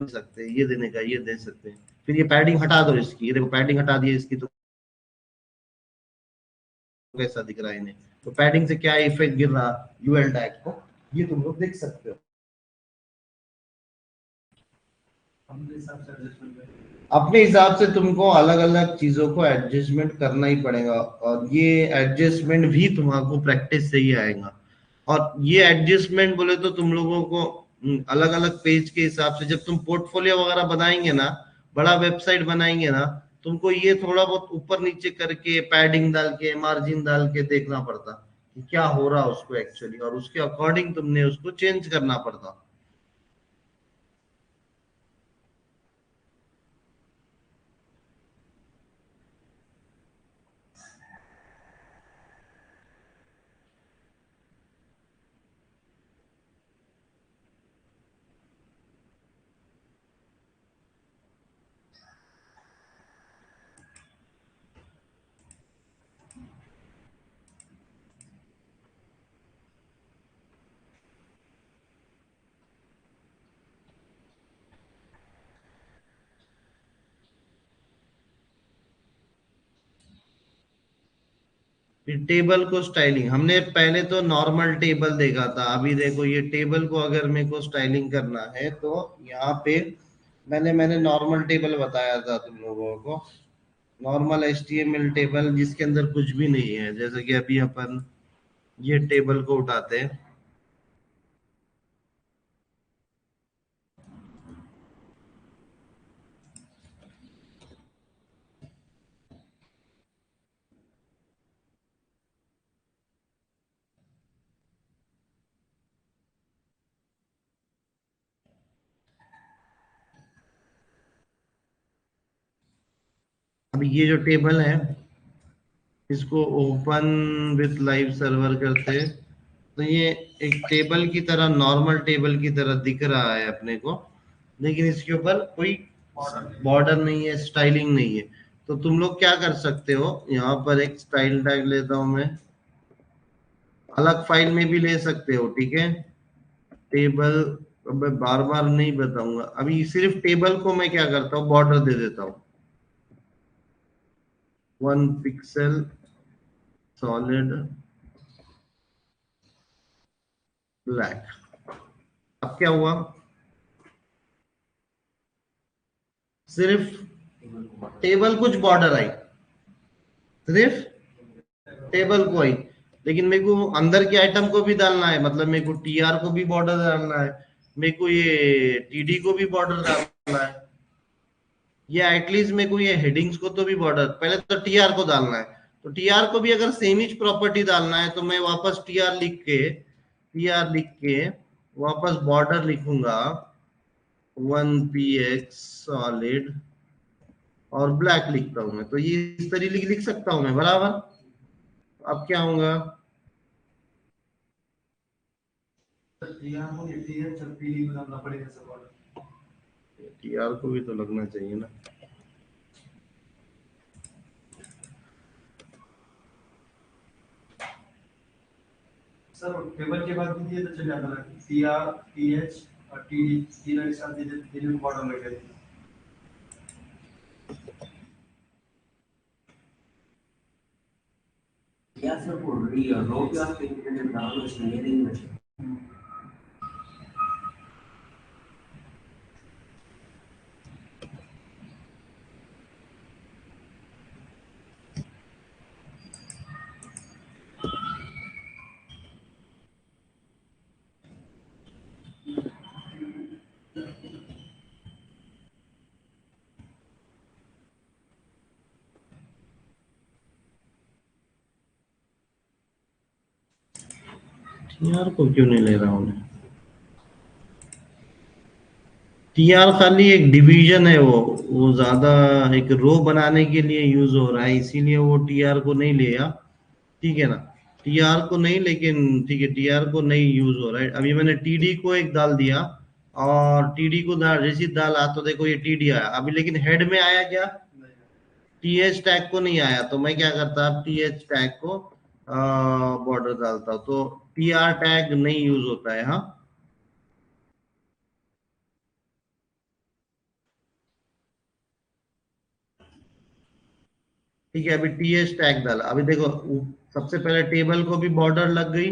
दे सकते हैं, ये देने का, ये दे सकते हैं। फिर ये पैडिंग हटा दो इसकी, ये देखो पैडिंग हटा दी इसकी, तो कैसा दिख रहा है इन्हें। तो पैडिंग से क्या इफेक्ट गिर रहा यूएल टैग को, ये तुम लोग देख सकते हो। अपने हिसाब से तुमको अलग अलग चीजों को एडजस्टमेंट करना ही पड़ेगा, और ये एडजस्टमेंट भी तुम्हारे प्रैक्टिस से ही आएगा। और ये एडजस्टमेंट बोले तो तुम लोगों को अलग अलग पेज के हिसाब से जब तुम पोर्टफोलियो वगैरह बनाएंगे ना, बड़ा वेबसाइट बनाएंगे ना, तुमको ये थोड़ा बहुत ऊपर नीचे करके पैडिंग डाल के मार्जिन डाल के देखना पड़ता कि क्या हो रहा है उसको एक्चुअली, और उसके अकॉर्डिंग तुमने उसको चेंज करना पड़ता। फिर टेबल को स्टाइलिंग, हमने पहले तो नॉर्मल टेबल देखा था, अभी देखो ये टेबल को अगर मेरे को स्टाइलिंग करना है तो यहाँ पे मैंने नॉर्मल टेबल बताया था तुम लोगों को, नॉर्मल HTML टेबल जिसके अंदर कुछ भी नहीं है, जैसे कि अभी अपन ये टेबल को उठाते हैं। अभी ये जो टेबल है इसको ओपन विथ लाइव सर्वर करते हैं, तो ये एक टेबल की तरह, नॉर्मल टेबल की तरह दिख रहा है अपने को, लेकिन इसके ऊपर कोई बॉर्डर नहीं है, स्टाइलिंग नहीं है। तो तुम लोग क्या कर सकते हो, यहाँ पर एक स्टाइल टैग लेता हूं मैं, अलग फाइल में भी ले सकते हो, ठीक है। टेबल, अब मैं बार बार नहीं बताऊंगा, अभी सिर्फ टेबल को मैं क्या करता हूँ, बॉर्डर दे देता हूँ 1 पिक्सल सॉलिड ब्लैक। अब क्या हुआ, सिर्फ टेबल कुछ बॉर्डर आई, सिर्फ टेबल को आई, लेकिन मेरे को अंदर के आइटम को भी डालना है, मतलब मेरे को TR को भी बॉर्डर डालना है, मेरे को ये TD को भी बॉर्डर डालना है, ये एटलीस्ट मेरे को ये हेडिंग्स को तो भी बॉर्डर, पहले तो TR को डालना है। तो TR को भी अगर सेम ही प्रॉपर्टी डालना है तो मैं वापस TR लिख के वापस बॉर्डर लिखूंगा 1px सॉलिड और ब्लैक लिखता हूं मैं, तो ये इस तरीके लिख सकता हूं मैं बराबर। अब क्या होगा, यहाँ को लिखती है जब पीली बनाना पड़ेगा सब और TR को भी तो लगना चाहिए ना। सर टेबल के बाद भी दिए तो चल जाता है CR TH और TD तीनों एक साथ दे तीनों बॉर्डर लग जाएगी। या सर वो रो पे आप इंटरनेट डालो इसमें ये नहीं बचे। TR को क्यों नहीं ले रहा हूं मैं, TR खाली एक डिवीजन है, वो ज्यादा एक रो बनाने के लिए यूज हो रहा है, इसीलिए वो TR को नहीं लिया, ठीक है ना। TR को नहीं, लेकिन ठीक है, TR को नहीं यूज हो रहा है। अभी मैंने TD को एक डाल दिया, और TD को जैसे डाला तो देखो ये TD आया अभी, लेकिन हेड में आया क्या, TH टैग को नहीं आया, तो मैं क्या करता, TH टैग को बॉर्डर डालता हूं, तो TR टैग नहीं यूज होता है, हाँ। ठीक है, अभी TH टैग डाला, अभी देखो सबसे पहले टेबल को भी बॉर्डर लग गई,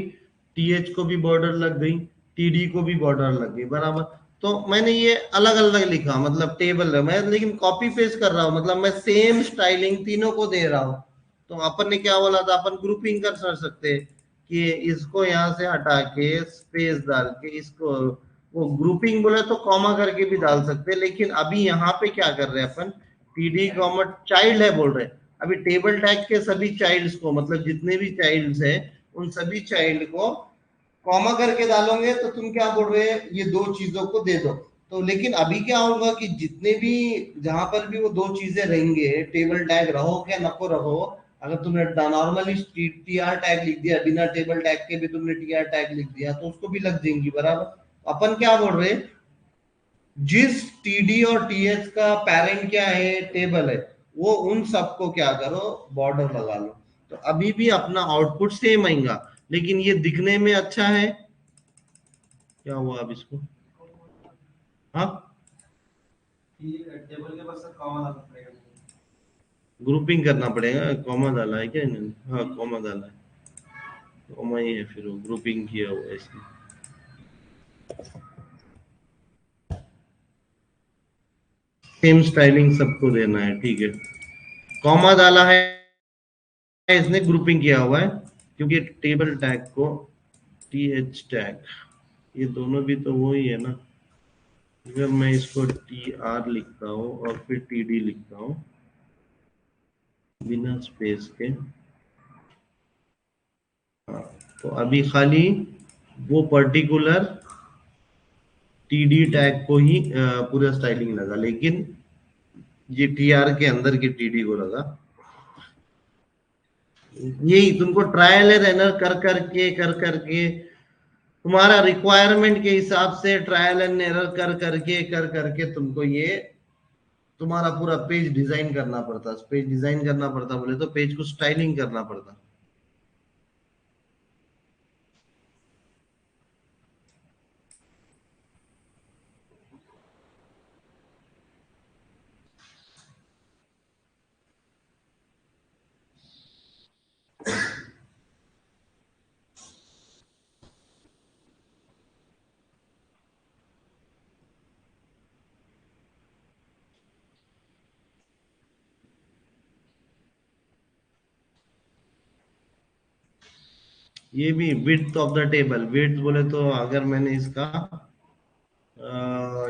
TH को भी बॉर्डर लग गई, TD को भी बॉर्डर लग गई बराबर। तो मैंने ये अलग अलग लिखा, मतलब टेबल है मैं, लेकिन कॉपी पेस्ट कर रहा हूँ, मतलब मैं सेम स्टाइलिंग तीनों को दे रहा हूँ। तो अपन ने क्या बोला था, अपन ग्रुपिंग कर सकते हैं, कि इसको यहाँ से हटा के स्पेस डाल के इसको, वो ग्रुपिंग बोले तो कॉमा करके भी डाल सकते हैं, लेकिन अभी यहाँ पे क्या कर रहे हैं अपन, टीडी कॉमा चाइल्ड है बोल रहे हैं। अभी टेबल टैग के सभी चाइल्ड्स को, मतलब जितने भी चाइल्ड्स हैं उन सभी चाइल्ड को कॉमा करके डालोगे तो तुम क्या बोल रहे हैं, ये दो चीजों को दे दो। तो लेकिन अभी क्या होगा कि जितने भी, जहां पर भी वो दो चीजें रहेंगे, टेबल टैग रहो क्या नको रहो, अगर तुमने नॉर्मली टी आर टैग लिख दिया, बिना टेबल टैग के भी तुमने टी आर टैग लिख दिया, तो उसको भी लग देंगी बराबर। अपन क्या बोल रहे हैं, जिस टीडी और टीएच का पेरेंट क्या है, टेबल है, वो उन सबको क्या करो, बॉर्डर लगा लो। तो अभी भी अपना आउटपुट सेम आएगा, लेकिन ये दिखने में अच्छा है। क्या हुआ अब इसको, हाँ टेबल के पास सर कॉमा डालना पड़ेगा। ग्रुपिंग करना पड़ेगा, कॉमा डाला है क्या इन्होंने, हाँ कॉमा डाला है, कॉमा ही है, फिर वो ग्रुपिंग किया हुआ है इसमें। सेम स्टाइलिंग सबको देना है, ठीक है। कॉमा डाला है इसने, ग्रुपिंग किया हुआ है, क्योंकि टेबल टैग को टी एच टैग, ये दोनों भी तो वो ही है ना। अगर मैं इसको टी आर लिखता हूँ और फिर टी डी लिखता हूँ बिना स्पेस के, हाँ, तो अभी खाली वो पर्टिकुलर टीडी टैग को ही पूरा स्टाइलिंग लगा, लेकिन ये टी आर के अंदर की टीडी को लगा। यही तुमको ट्रायल एंड एरर कर करके तुम्हारा रिक्वायरमेंट के हिसाब से ट्रायल एंड एरर कर करके तुमको ये तुम्हारा पूरा पेज डिजाइन करना पड़ता। पेज डिजाइन करना पड़ता बोले तो पेज को स्टाइलिंग करना पड़ता। ये भी width of the table, width बोले तो अगर मैंने इसका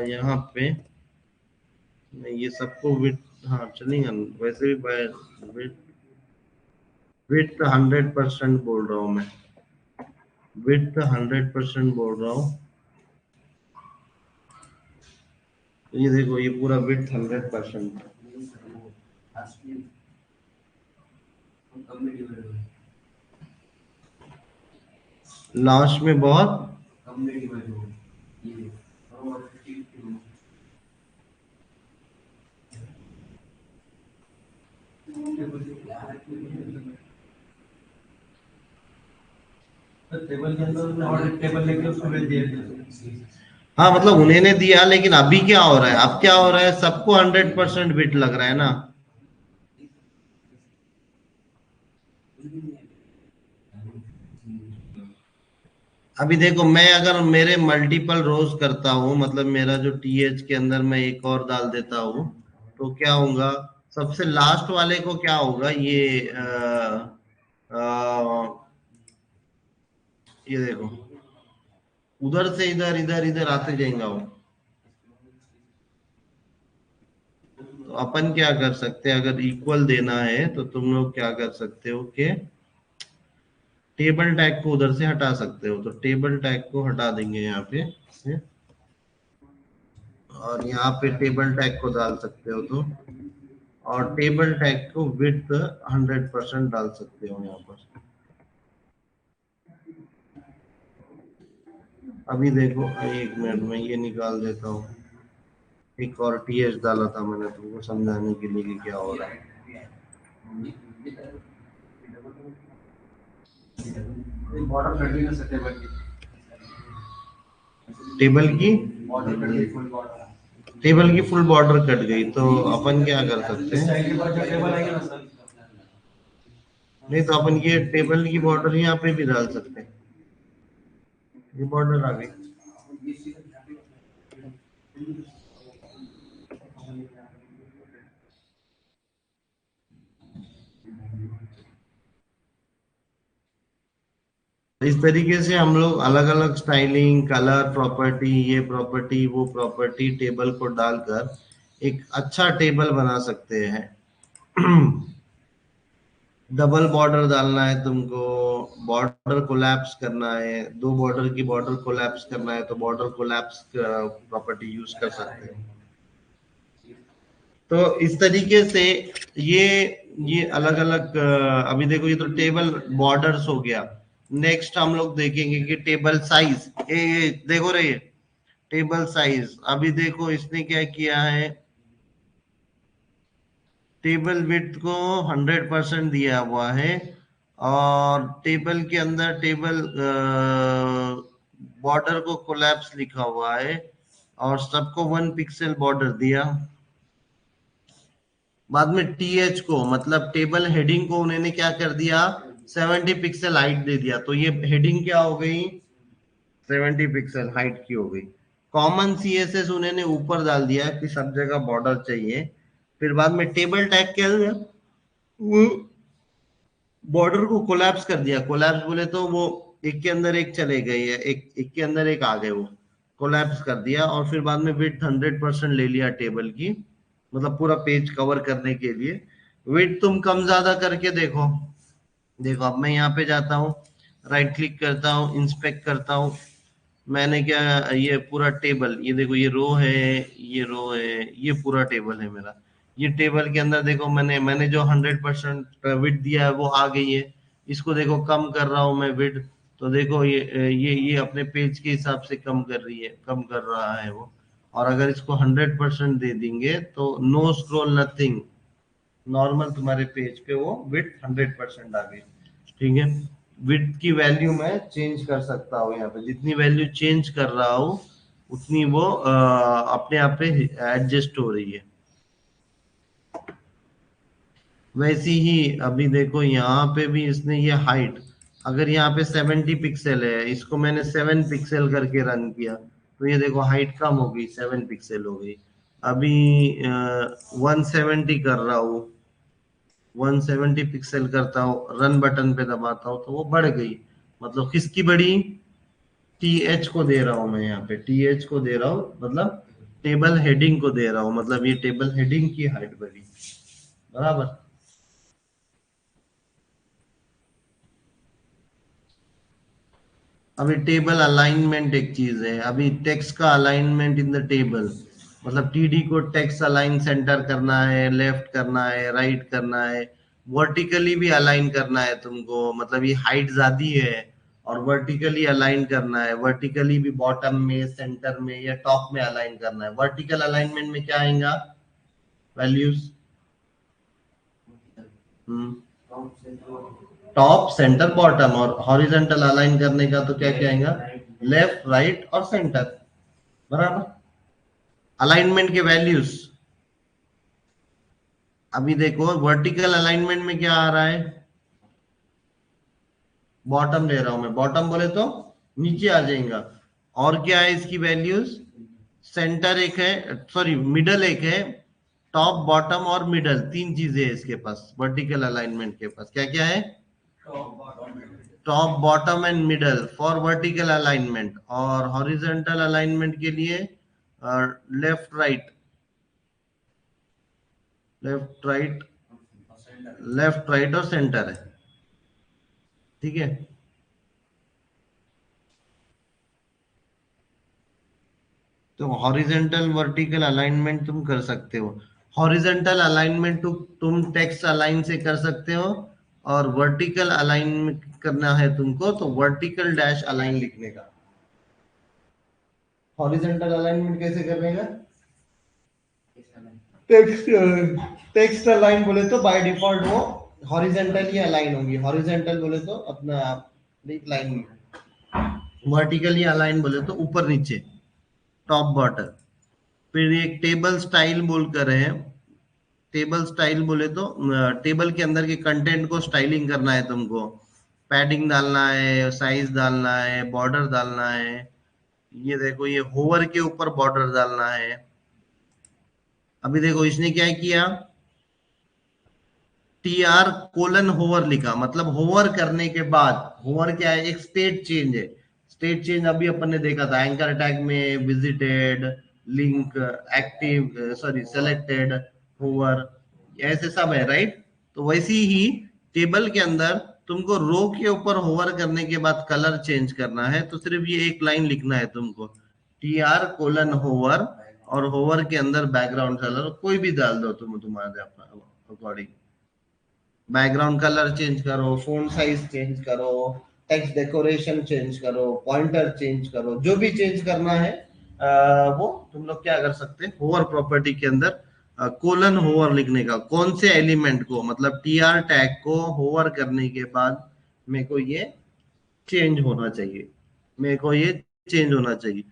यहाँ पे नहीं, ये सबको विड्थ हाँ चलेगा, वैसे भी विड्थ, विड्थ 100% बोल रहा हूँ मैं, विड्थ 100% बोल रहा हूँ। तो ये देखो, ये पूरा विड्थ 100%। लास्ट में बहुत टेबल के अंदर और टेबल लेके उसको भेज दिया। हाँ, मतलब उन्हें ने दिया, लेकिन अभी क्या हो रहा है, अब क्या हो रहा है, सबको 100% बिट लग रहा है ना। अभी देखो, मैं अगर मेरे मल्टीपल रोज करता हूँ, मतलब मेरा जो टीएच के अंदर मैं एक और डाल देता हूँ, तो क्या होगा, सबसे लास्ट वाले को क्या होगा, ये देखो, उधर से इधर इधर इधर आते जाएगा वो। तो अपन क्या कर सकते हैं, अगर इक्वल देना है तो तुम लोग क्या कर सकते हो कि टेबल टैग को उधर से हटा सकते हो। तो टेबल टैग को हटा देंगे यहाँ पे से, और यहाँ पे टेबल टैग को डाल सकते हो तो, और टेबल टैग को विड्थ 100% डाल सकते हो यहाँ पर। अभी देखो, एक मिनट में ये निकाल देता हूँ। एक और टीएच डाला था मैंने तुमको समझाने के लिए कि क्या हो रहा है। बॉर्डर कट गई ना सर टेबल की, टेबल की बॉर्डर कट गई, फुल बॉर्डर। टेबल की फुल बॉर्डर कट गई, तो अपन क्या कर सकते हैं, स्टाइल के बाद जो टेबल आएगा ना सर, नहीं तो अपन ये टेबल की बॉर्डर यहाँ पे भी डाल सकते हैं। ये बॉर्डर आ गई। इस तरीके से हम लोग अलग अलग स्टाइलिंग, कलर प्रॉपर्टी, ये प्रॉपर्टी, वो प्रॉपर्टी टेबल को डालकर एक अच्छा टेबल बना सकते हैं। डबल बॉर्डर डालना है तुमको, बॉर्डर कोलैप्स करना है, दो बॉर्डर की बॉर्डर कोलैप्स करना है तो बॉर्डर कोलैप्स प्रॉपर्टी यूज कर सकते हो। तो इस तरीके से ये ये अलग अलग, अभी देखो ये तो टेबल बॉर्डर्स हो गया। नेक्स्ट हम लोग देखेंगे कि टेबल साइज, ये देखो रही है टेबल साइज। अभी देखो इसने क्या किया है, टेबल विड्थ को 100% दिया हुआ है, और टेबल के अंदर टेबल बॉर्डर को कोलैप्स लिखा हुआ है, और सबको 1 पिक्सल बॉर्डर दिया। बाद में टीएच को मतलब टेबल हेडिंग को उन्होंने क्या कर दिया, 70 पिक्सल हाइट दे दिया, तो ये हेडिंग क्या हो गई, 70 पिक्सल हाइट की हो गई। कॉमन सीएसएस उन्होंने ऊपर डाल दिया कि सब जगह बॉर्डर चाहिए। फिर बाद में टेबल टैग क्या दिया, वो बॉर्डर को कोलैप्स कर दिया। कोलैप्स बोले तो वो एक के अंदर एक चले गए, या एक एक के अंदर एक आ गए, वो कोलैप्स कर दिया। और फिर बाद में विड्थ 100% ले लिया टेबल की, मतलब पूरा पेज कवर करने के लिए। विड्थ तुम कम ज्यादा करके देखो। देखो अब मैं यहाँ पे जाता हूँ, राइट क्लिक करता हूँ, इंस्पेक्ट करता हूँ। मैंने क्या, ये पूरा टेबल, ये देखो ये रो है, ये रो है, ये पूरा टेबल है मेरा। ये टेबल के अंदर देखो मैंने मैंने जो 100% विड्थ दिया है वो आ गई है। इसको देखो कम कर रहा हूँ मैं विड्थ, तो देखो ये अपने पेज के हिसाब से कम कर रही है, कम कर रहा है वो। और अगर इसको 100% दे देंगे तो नो स्क्रॉल नथिंग, नॉर्मल तुम्हारे पेज पे वो विड्थ 100% आ गई। ठीक है, विड्थ की वैल्यू मैं चेंज कर सकता हूँ, यहाँ पे जितनी वैल्यू चेंज कर रहा हूँ उतनी वो अपने आप पे एडजस्ट हो रही है। वैसी ही अभी देखो यहाँ पे भी इसने ये हाइट, अगर यहाँ पे 70 पिक्सल है, इसको मैंने 7 पिक्सल करके रन किया, तो ये देखो हाइट कम हो गई, 7 पिक्सल हो गई। अभी 170 कर रहा हूँ, 170 पिक्सल करता हूँ, रन बटन पे दबाता हूँ तो वो बढ़ गई। मतलब किसकी बढ़ी, टी एच को दे रहा हूँ मैं, यहाँ पे टी एच को दे रहा हूँ, मतलब टेबल हेडिंग को दे रहा हूँ, मतलब ये टेबल हेडिंग की हाइट बढ़ी, बराबर। अभी टेबल अलाइनमेंट एक चीज है, अभी टेक्स्ट का अलाइनमेंट इन द टेबल, मतलब टीडी को टेक्स्ट अलाइन सेंटर करना है, लेफ्ट करना है, राइट करना है, वर्टिकली भी अलाइन करना है तुमको, मतलब ये हाइट ज्यादा है और वर्टिकली अलाइन करना है, वर्टिकली भी बॉटम में, सेंटर में या टॉप में अलाइन करना है। वर्टिकल अलाइनमेंट में क्या आएगा, वैल्यूज, टॉप सेंटर बॉटम, और हॉरिजॉन्टल अलाइन करने का तो क्या क्या आएगा, लेफ्ट राइट और सेंटर, बराबर। अलाइनमेंट के वैल्यूज, अभी देखो वर्टिकल अलाइनमेंट में क्या आ रहा है, बॉटम ले रहा हूं मैं, बॉटम बोले तो नीचे आ जाएगा। और क्या है इसकी वैल्यूज, सेंटर एक है, सॉरी मिडल एक है, टॉप बॉटम और मिडल, तीन चीजें है इसके पास। वर्टिकल अलाइनमेंट के पास क्या क्या है, top bottom and middle for vertical alignment, और हॉरिजॉन्टल अलाइनमेंट के लिए left right, left right, left right और सेंटर है। ठीक है, तो हॉरिजेंटल वर्टिकल अलाइनमेंट तुम कर सकते हो। हॉरिजेंटल अलाइनमेंट तुम टेक्स्ट अलाइन से कर सकते हो, और वर्टिकल अलाइनमेंट करना है तुमको तो वर्टिकल डैश अलाइन लिखने का। हॉरिजेंटल अलाइनमेंट कैसे करने का, टेक्स्ट टेक्स्ट अलाइन बोले तो बाय डिफॉल्ट वो हॉरिजेंटल ही अलाइन होगी, हॉरिजेंटल बोले तो अपना एक लाइन में, वर्टिकली अलाइन बोले तो ऊपर नीचे, टॉप बॉटम। फिर एक टेबल स्टाइल बोलकर है, टेबल स्टाइल बोले तो टेबल के अंदर के कंटेंट को स्टाइलिंग करना है तुमको, पैडिंग डालना है, साइज डालना है, बॉर्डर डालना है। ये देखो ये होवर के ऊपर बॉर्डर डालना है। अभी देखो इसने क्या किया, TR: होवर लिखा, मतलब होवर करने के बाद, होवर क्या है, एक स्टेट चेंज है। स्टेट चेंज अभी अपन ने देखा था एंकर टैग में, visited, link, active, sorry selected, hover, ऐसे सब है, राइट। तो वैसी ही टेबल के अंदर तुमको रो के ऊपर होवर करने के बाद कलर चेंज करना है, तो सिर्फ ये एक लाइन लिखना है तुमको, TR:होवर, और होवर के अंदर बैकग्राउंड कलर कोई भी डाल दो तुम, तुम्हारे अकॉर्डिंग। बैकग्राउंड कलर चेंज करो, फोन साइज चेंज करो, टेक्स्ट डेकोरेशन चेंज करो, पॉइंटर चेंज करो, जो भी चेंज करना है वो तुम लोग क्या कर सकते हैं, होवर प्रॉपर्टी के अंदर कोलन होवर लिखने का, कौन से एलिमेंट को, मतलब TR टैग को होवर करने के बाद मेरे को ये चेंज होना चाहिए, मेरे को ये चेंज होना चाहिए।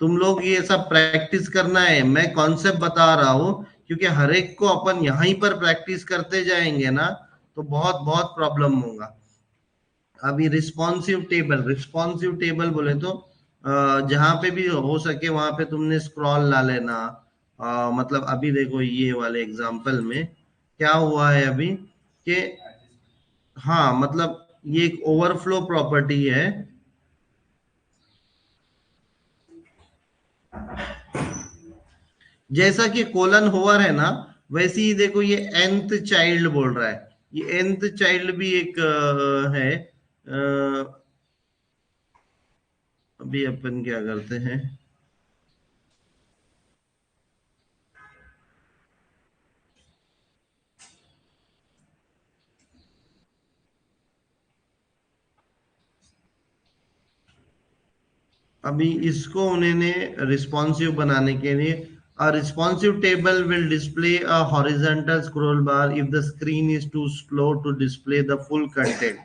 तुम लोग ये सब प्रैक्टिस करना है, मैं कॉन्सेप्ट बता रहा हूँ, क्योंकि हर एक को अपन यहीं पर प्रैक्टिस करते जाएंगे ना, तो बहुत बहुत प्रॉब्लम होगा। अभी रिस्पॉन्सिव टेबल बोले तो जहां पे भी हो सके वहां पे तुमने स्क्रॉल ला लेना। मतलब अभी देखो ये वाले एग्जांपल में क्या हुआ है अभी, कि हाँ मतलब ये एक ओवरफ्लो प्रॉपर्टी है। जैसा कि कोलन होवर है ना, वैसे ही देखो ये nth चाइल्ड बोल रहा है, ये nth चाइल्ड भी एक है। अभी अपन क्या करते हैं, अभी इसको उन्होंने रिस्पॉन्सिव बनाने के लिए, a responsive table will display a horizontal scroll bar if the screen is too slow to display the full content,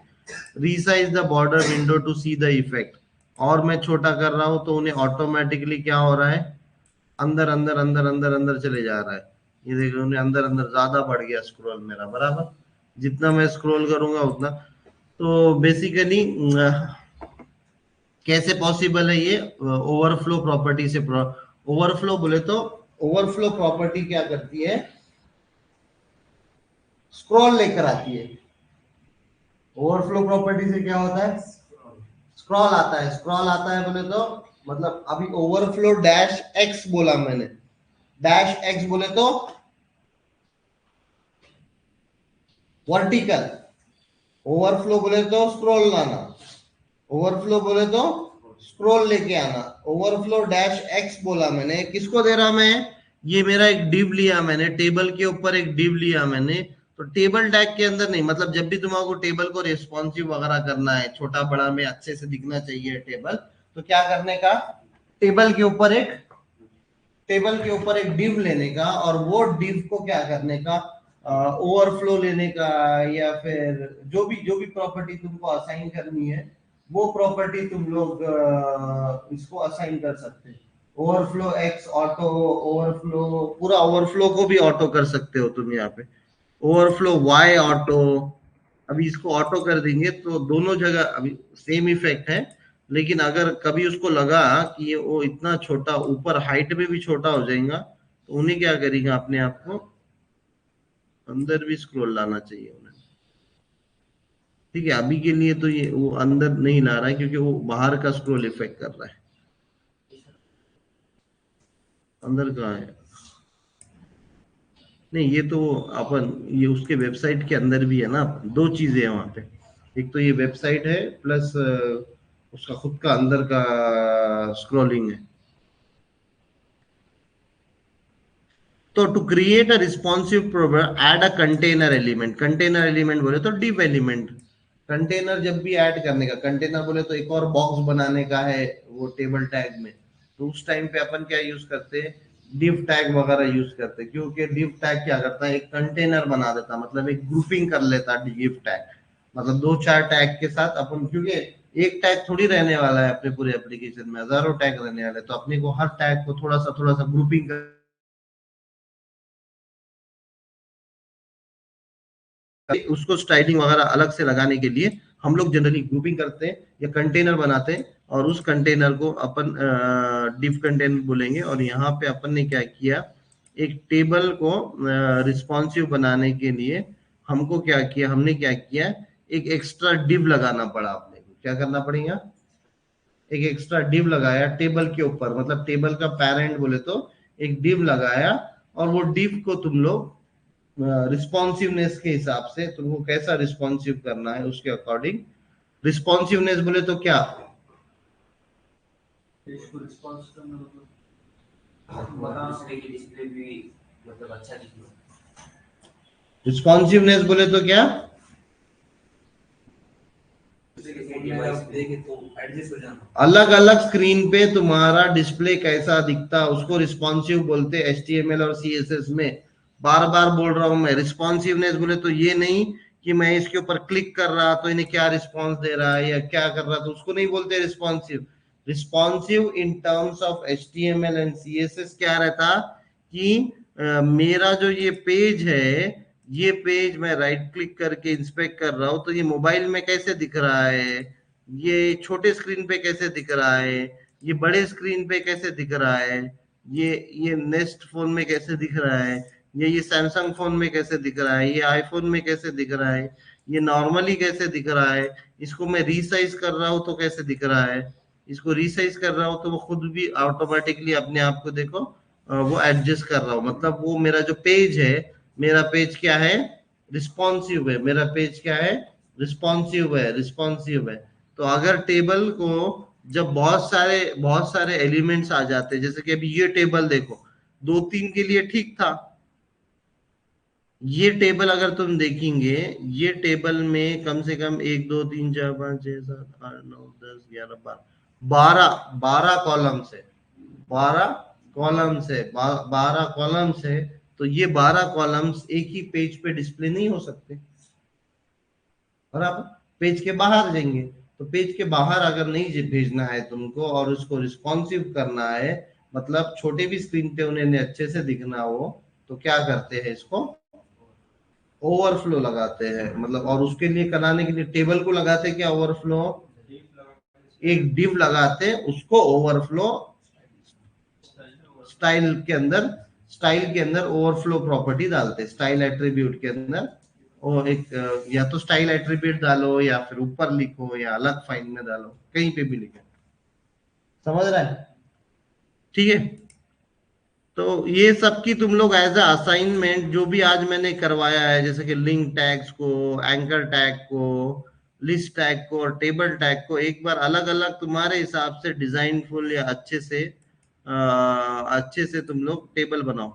resize the border window to see the effect। और मैं छोटा कर रहा हूं तो उन्हें ऑटोमेटिकली क्या हो रहा है, अंदर अंदर अंदर अंदर अंदर चले जा रहा है। ये देखो उन्हें अंदर अंदर ज्यादा बढ़ गया स्क्रॉल मेरा, बराबर जितना मैं स्क्रॉल करूंगा उतना। तो बेसिकली कैसे पॉसिबल है ये, ओवरफ्लो प्रॉपर्टी से। ओवरफ्लो बोले तो ओवरफ्लो प्रॉपर्टी क्या करती है, स्क्रॉल लेकर आती है। ओवरफ्लो प्रॉपर्टी से क्या होता है, स्क्रॉल आता है। स्क्रॉल आता है बोले तो मतलब अभी ओवरफ्लो डैश एक्स बोला मैंने, डैश एक्स बोले तो वर्टिकल, ओवरफ्लो बोले तो स्क्रॉल लाना, ओवरफ्लो बोले तो स्क्रॉल लेके आना। ओवरफ्लो डैश एक्स बोला मैंने, किसको दे रहा मैं, ये मेरा एक डिव लिया मैंने, टेबल के ऊपर एक डिव लिया मैंने, तो टेबल टैग के अंदर नहीं, मतलब जब भी तुम्हारा टेबल को रिस्पॉन्सिव वगैरह करना है, छोटा बड़ा में अच्छे से दिखना चाहिए टेबल, तो क्या करने का, टेबल के ऊपर एक, टेबल के ऊपर एक डिव लेने का, और वो डिव को क्या करने का, ओवरफ्लो लेने का, या फिर जो भी प्रॉपर्टी तुमको असाइन करनी है वो प्रॉपर्टी तुम लोग इसको असाइन कर सकते हैं। ओवरफ्लो एक्स ऑटो, ओवरफ्लो, पूरा ओवरफ्लो को भी ऑटो कर सकते हो तुम यहाँ पे, ओवरफ्लो वाई ऑटो। अभी इसको ऑटो कर देंगे तो दोनों जगह अभी सेम इफेक्ट है, लेकिन अगर कभी उसको लगा कि ये वो इतना छोटा, ऊपर हाइट में भी छोटा हो जाएगा, तो उन्हें क्या करेगा, अपने आप को अंदर भी स्क्रॉल लाना चाहिए उन्हें। ठीक है, अभी के लिए तो ये वो अंदर नहीं ला रहा है क्योंकि वो बाहर का स्क्रॉल इफेक्ट कर रहा है। अंदर कहाँ है, नहीं ये तो अपन ये उसके वेबसाइट के अंदर भी है ना, दो चीजें हैं वहां पे, एक तो ये वेबसाइट है प्लस उसका खुद का अंदर का स्क्रॉलिंग है। तो to create a responsive program add a container element, container element बोले तो डिव एलिमेंट, कंटेनर जब भी ऐड करने का, कंटेनर बोले तो एक और बॉक्स बनाने का है वो टेबल टैग में, तो उस टाइम पे अपन क्या यूज करते हैं, डिव टैग वगैरह यूज करते हैं, क्योंकि डिव टैग क्या करता है, एक कंटेनर बना देता, मतलब एक ग्रुपिंग कर लेता है डिव टैग, मतलब दो चार टैग के साथ अपन, क्योंकि एक टैग थोड़ी रहने वाला है अपने पूरे एप्लीकेशन में, हजारों टैग रहने वाले, तो अपने को हर टैग को थोड़ा सा ग्रुपिंग, उसको स्टाइलिंग वगैरह अलग से लगाने के लिए हम लोग जनरली ग्रुपिंग करते हैं या कंटेनर बनाते हैं, और उस कंटेनर को अपन डिव कंटेनर बोलेंगे। और यहाँ पे अपन ने क्या किया, एक टेबल को रिस्पॉन्सिव बनाने के लिए हमको क्या किया, हमने क्या किया, एक एक्स्ट्रा डिव लगाना पड़ा अपने को। क्या करना पड़ेगा, एक एक्स्ट्रा डिव लगाया टेबल के ऊपर, मतलब टेबल का पेरेंट बोले तो एक डिव लगाया, और वो डिव को तुम लोग रिस्पॉन्सिवनेस के हिसाब से तुमको कैसा रिस्पॉन्सिव करना है उसके अकॉर्डिंग। रिस्पॉन्सिवनेस बोले तो क्या, इसको रिस्पॉन्स करना मतलब दूसरे की डिस्प्ले भी मतलब अच्छा दिखे। रिस्पॉन्सिवनेस बोले तो क्या, अलग अलग स्क्रीन पे तुम्हारा डिस्प्ले कैसा दिखता है उसको रिस्पॉन्सिव बोलते हैं HTML और CSS में। बार बार बोल रहा हूं मैं, रिस्पॉन्सिवनेस बोले तो ये नहीं कि मैं इसके ऊपर क्लिक कर रहा तो इन्हें क्या रिस्पॉन्स दे रहा है या क्या कर रहा, तो उसको नहीं बोलते responsive. Responsive in terms of HTML and CSS क्या रहता कि मेरा जो ये पेज है, ये पेज मैं राइट क्लिक करके इंस्पेक्ट कर रहा हूं तो ये मोबाइल में कैसे दिख रहा है, ये छोटे स्क्रीन पे कैसे दिख रहा है, ये बड़े स्क्रीन पे कैसे दिख रहा है, ये नेक्स्ट फोन में कैसे दिख रहा है, ये सैमसंग फोन में कैसे दिख रहा है, ये आईफोन में कैसे दिख रहा है, ये नॉर्मली कैसे दिख रहा है, इसको मैं रीसाइज कर रहा हूँ तो कैसे दिख रहा है, इसको रीसाइज कर रहा हूँ तो वो खुद भी ऑटोमेटिकली अपने आप को देखो वो एडजस्ट कर रहा हूँ। मतलब वो मेरा जो पेज है, मेरा पेज क्या है, रिस्पॉन्सिव है, मेरा पेज क्या है, रिस्पॉन्सिव है, रिस्पॉन्सिव है। तो अगर टेबल को जब बहुत सारे एलिमेंट्स आ जाते हैं, जैसे कि अभी ये टेबल देखो, 2-3 के लिए ठीक था, ये टेबल अगर तुम देखेंगे, ये टेबल में कम से कम 1 2 3 4 5 6 7 8 9 10 11 12 12 कॉलम्स है, 12 कॉलम्स है, 12 कॉलम्स है। तो ये 12 कॉलम्स एक ही पेज पे डिस्प्ले नहीं हो सकते, बराबर। पेज के बाहर जाएंगे, तो पेज के बाहर अगर नहीं भेजना है तुमको और उसको रिस्पॉन्सिव करना है, मतलब छोटे भी स्क्रीन पे उन्हें अच्छे से दिखना हो, तो क्या करते हैं, इसको ओवरफ्लो लगाते हैं। मतलब और उसके लिए कराने के लिए टेबल को लगाते हैं क्या, ओवरफ्लो, एक डिव लगाते, उसको ओवरफ्लो स्टाइल के अंदर ओवरफ्लो प्रॉपर्टी डालते, स्टाइल एट्रीब्यूट के अंदर। और एक या तो स्टाइल एट्रीब्यूट डालो या फिर ऊपर लिखो या अलग फाइल में डालो, कहीं पे भी लिखो, समझ रहा है, ठीक है। तो ये सब की तुम लोग एज अ असाइनमेंट जो भी आज मैंने करवाया है, जैसे कि लिंक टैग्स को, एंकर टैग को, लिस्ट टैग को और टेबल टैग को, एक बार अलग अलग तुम्हारे हिसाब से डिजाइनफुल या अच्छे से तुम लोग टेबल बनाओ।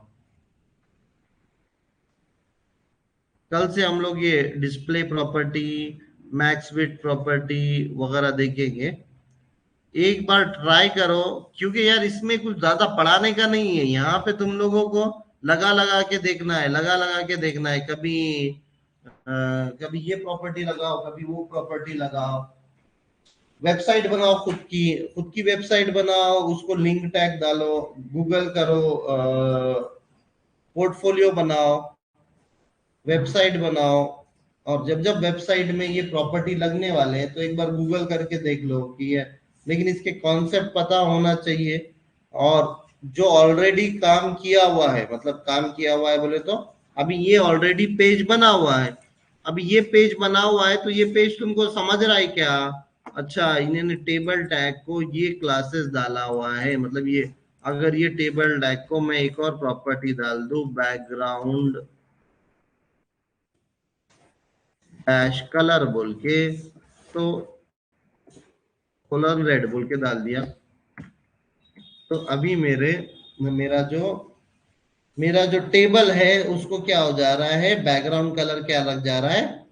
कल से हम लोग ये display property, max width property वगैरह देखेंगे। एक बार ट्राई करो, क्योंकि यार इसमें कुछ ज्यादा पढ़ाने का नहीं है, यहाँ पे तुम लोगों को लगा लगा के देखना है, लगा लगा के देखना है। कभी ये प्रॉपर्टी लगाओ, कभी वो प्रॉपर्टी लगाओ, वेबसाइट बनाओ, खुद की वेबसाइट बनाओ, उसको लिंक टैग डालो, गूगल करो, पोर्टफोलियो बनाओ, वेबसाइट बनाओ। और जब जब वेबसाइट में ये प्रॉपर्टी लगने वाले हैं तो एक बार गूगल करके देख लो कि ये, लेकिन इसके कॉन्सेप्ट पता होना चाहिए। और जो ऑलरेडी काम किया हुआ है, मतलब काम किया हुआ है बोले तो अभी ये ऑलरेडी पेज बना हुआ है, अभी ये पेज बना हुआ है तो ये पेज तुमको समझ रहा है क्या, अच्छा इन्होंने टेबल टैग को ये क्लासेस डाला हुआ है, मतलब ये अगर ये टेबल टैग को मैं एक और प्रॉपर्टी डाल दूं, बैकग्राउंड डैश कलर बोल के, तो कलर रेड बोल के डाल दिया, तो अभी मेरा जो टेबल है उसको क्या हो जा रहा है, बैकग्राउंड कलर क्या लग जा रहा है,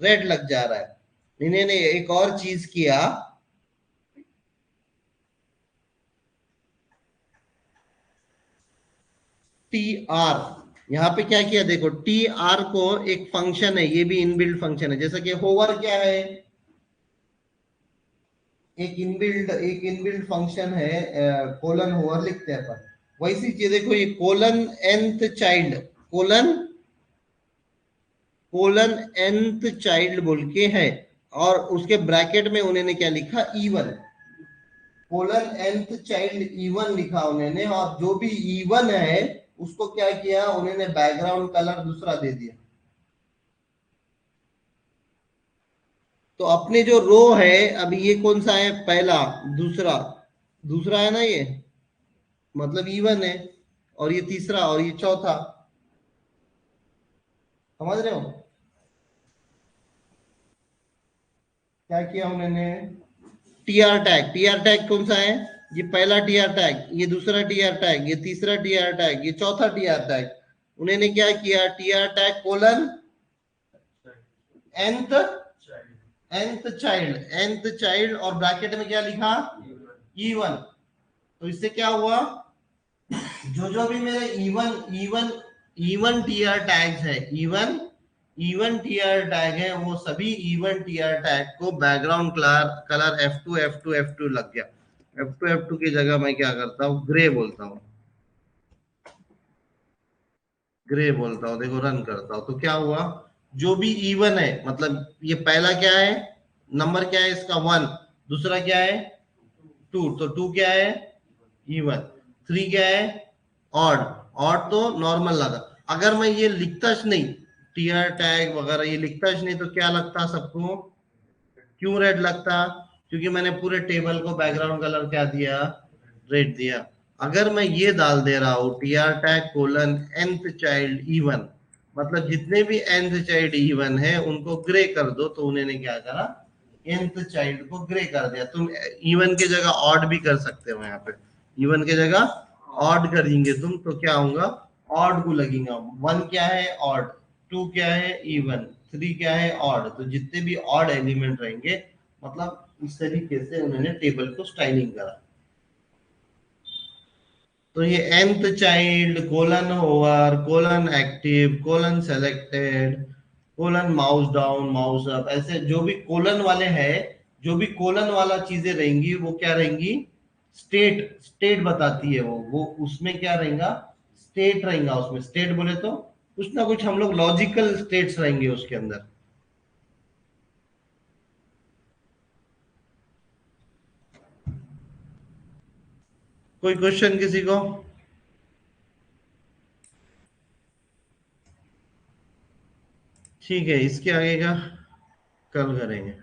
रेड लग जा रहा है। इन्होंने एक और चीज किया, TR, यहाँ पे क्या किया देखो, TR को एक फंक्शन है, ये भी इनबिल्ट फंक्शन है, जैसा कि होवर क्या है, एक इनबिल्ट फंक्शन है, कोलन होवर लिखते हैं अपन, वैसी चीज देखो, ये colon nth child, colon colon nth child बोल के है, और उसके ब्रैकेट में उन्होंने क्या लिखा, E1, colon nth child E1 लिखा उन्होंने, और जो भी E1 है उसको क्या किया उन्होंने, बैकग्राउंड कलर दूसरा दे दिया, तो अपने जो रो है, अभी ये कौन सा है, पहला, दूसरा, दूसरा है ना ये, मतलब इवन है, और ये तीसरा और ये चौथा, समझ रहे हो क्या किया उन्होंने? टीआर टैग, टीआर टैग कौन सा है, ये पहला टीआर टैग, ये दूसरा टीआर टैग, ये तीसरा टीआर टैग, ये चौथा टीआर टैग। उन्होंने क्या किया, TR tag colon nth, nth child और ब्रैकेट में क्या लिखा, E1। तो इससे क्या हुआ, जो जो भी मेरे इवन टीआर टैग्स है, इवन टीआर टैग है, वो सभी इवन टीआर टैग को बैकग्राउंड कलर कलर F2 लग गया। F2 की जगह मैं क्या करता हूँ, ग्रे बोलता हूँ, ग्रे बोलता हूँ, देखो रन करता हूँ तो क्या हुआ, जो भी इवन है, मतलब ये पहला क्या है, नंबर क्या है इसका 1, दूसरा क्या है 2, तो 2 क्या है इवन, 3 क्या है ऑड, ऑड तो नॉर्मल लगा। अगर मैं ये लिखता नहीं, टीआर टैग वगैरह ये लिखता नहीं, तो क्या लगता सबको, क्यों रेड लगता, क्योंकि मैंने पूरे टेबल को बैकग्राउंड कलर क्या दिया, रेड दिया। अगर मैं ये डाल दे रहा हूँ TR tag colon nth child even, मतलब जितने भी nth चाइल्ड इवन है उनको ग्रे कर दो, तो उन्होंने क्या करा, nth चाइल्ड को ग्रे कर दिया। तुम इवन के जगह ऑड भी कर सकते हो, यहाँ पे इवन के जगह ऑड करेंगे तुम तो क्या होगा, ऑड को लगेगा, 1 क्या है ऑड, 2 क्या है इवन, 3 क्या है ऑड, तो जितने भी ऑड एलिमेंट रहेंगे, मतलब इस तरीके से उन्होंने टेबल को स्टाइलिंग करा। तो ये nth child colon over colon active colon selected colon mouse down mouse up, ऐसे जो भी कोलन वाले हैं, जो भी कोलन वाला चीजें रहेंगी वो क्या रहेंगी, स्टेट, स्टेट बताती है वो उसमें क्या रहेगा, स्टेट रहेगा, उसमें स्टेट बोले तो कुछ ना कुछ हम लोग लॉजिकल स्टेट्स रहेंगे उसके अंदर। कोई क्वेश्चन किसी को? ठीक है, इसके आगे का कल करेंगे।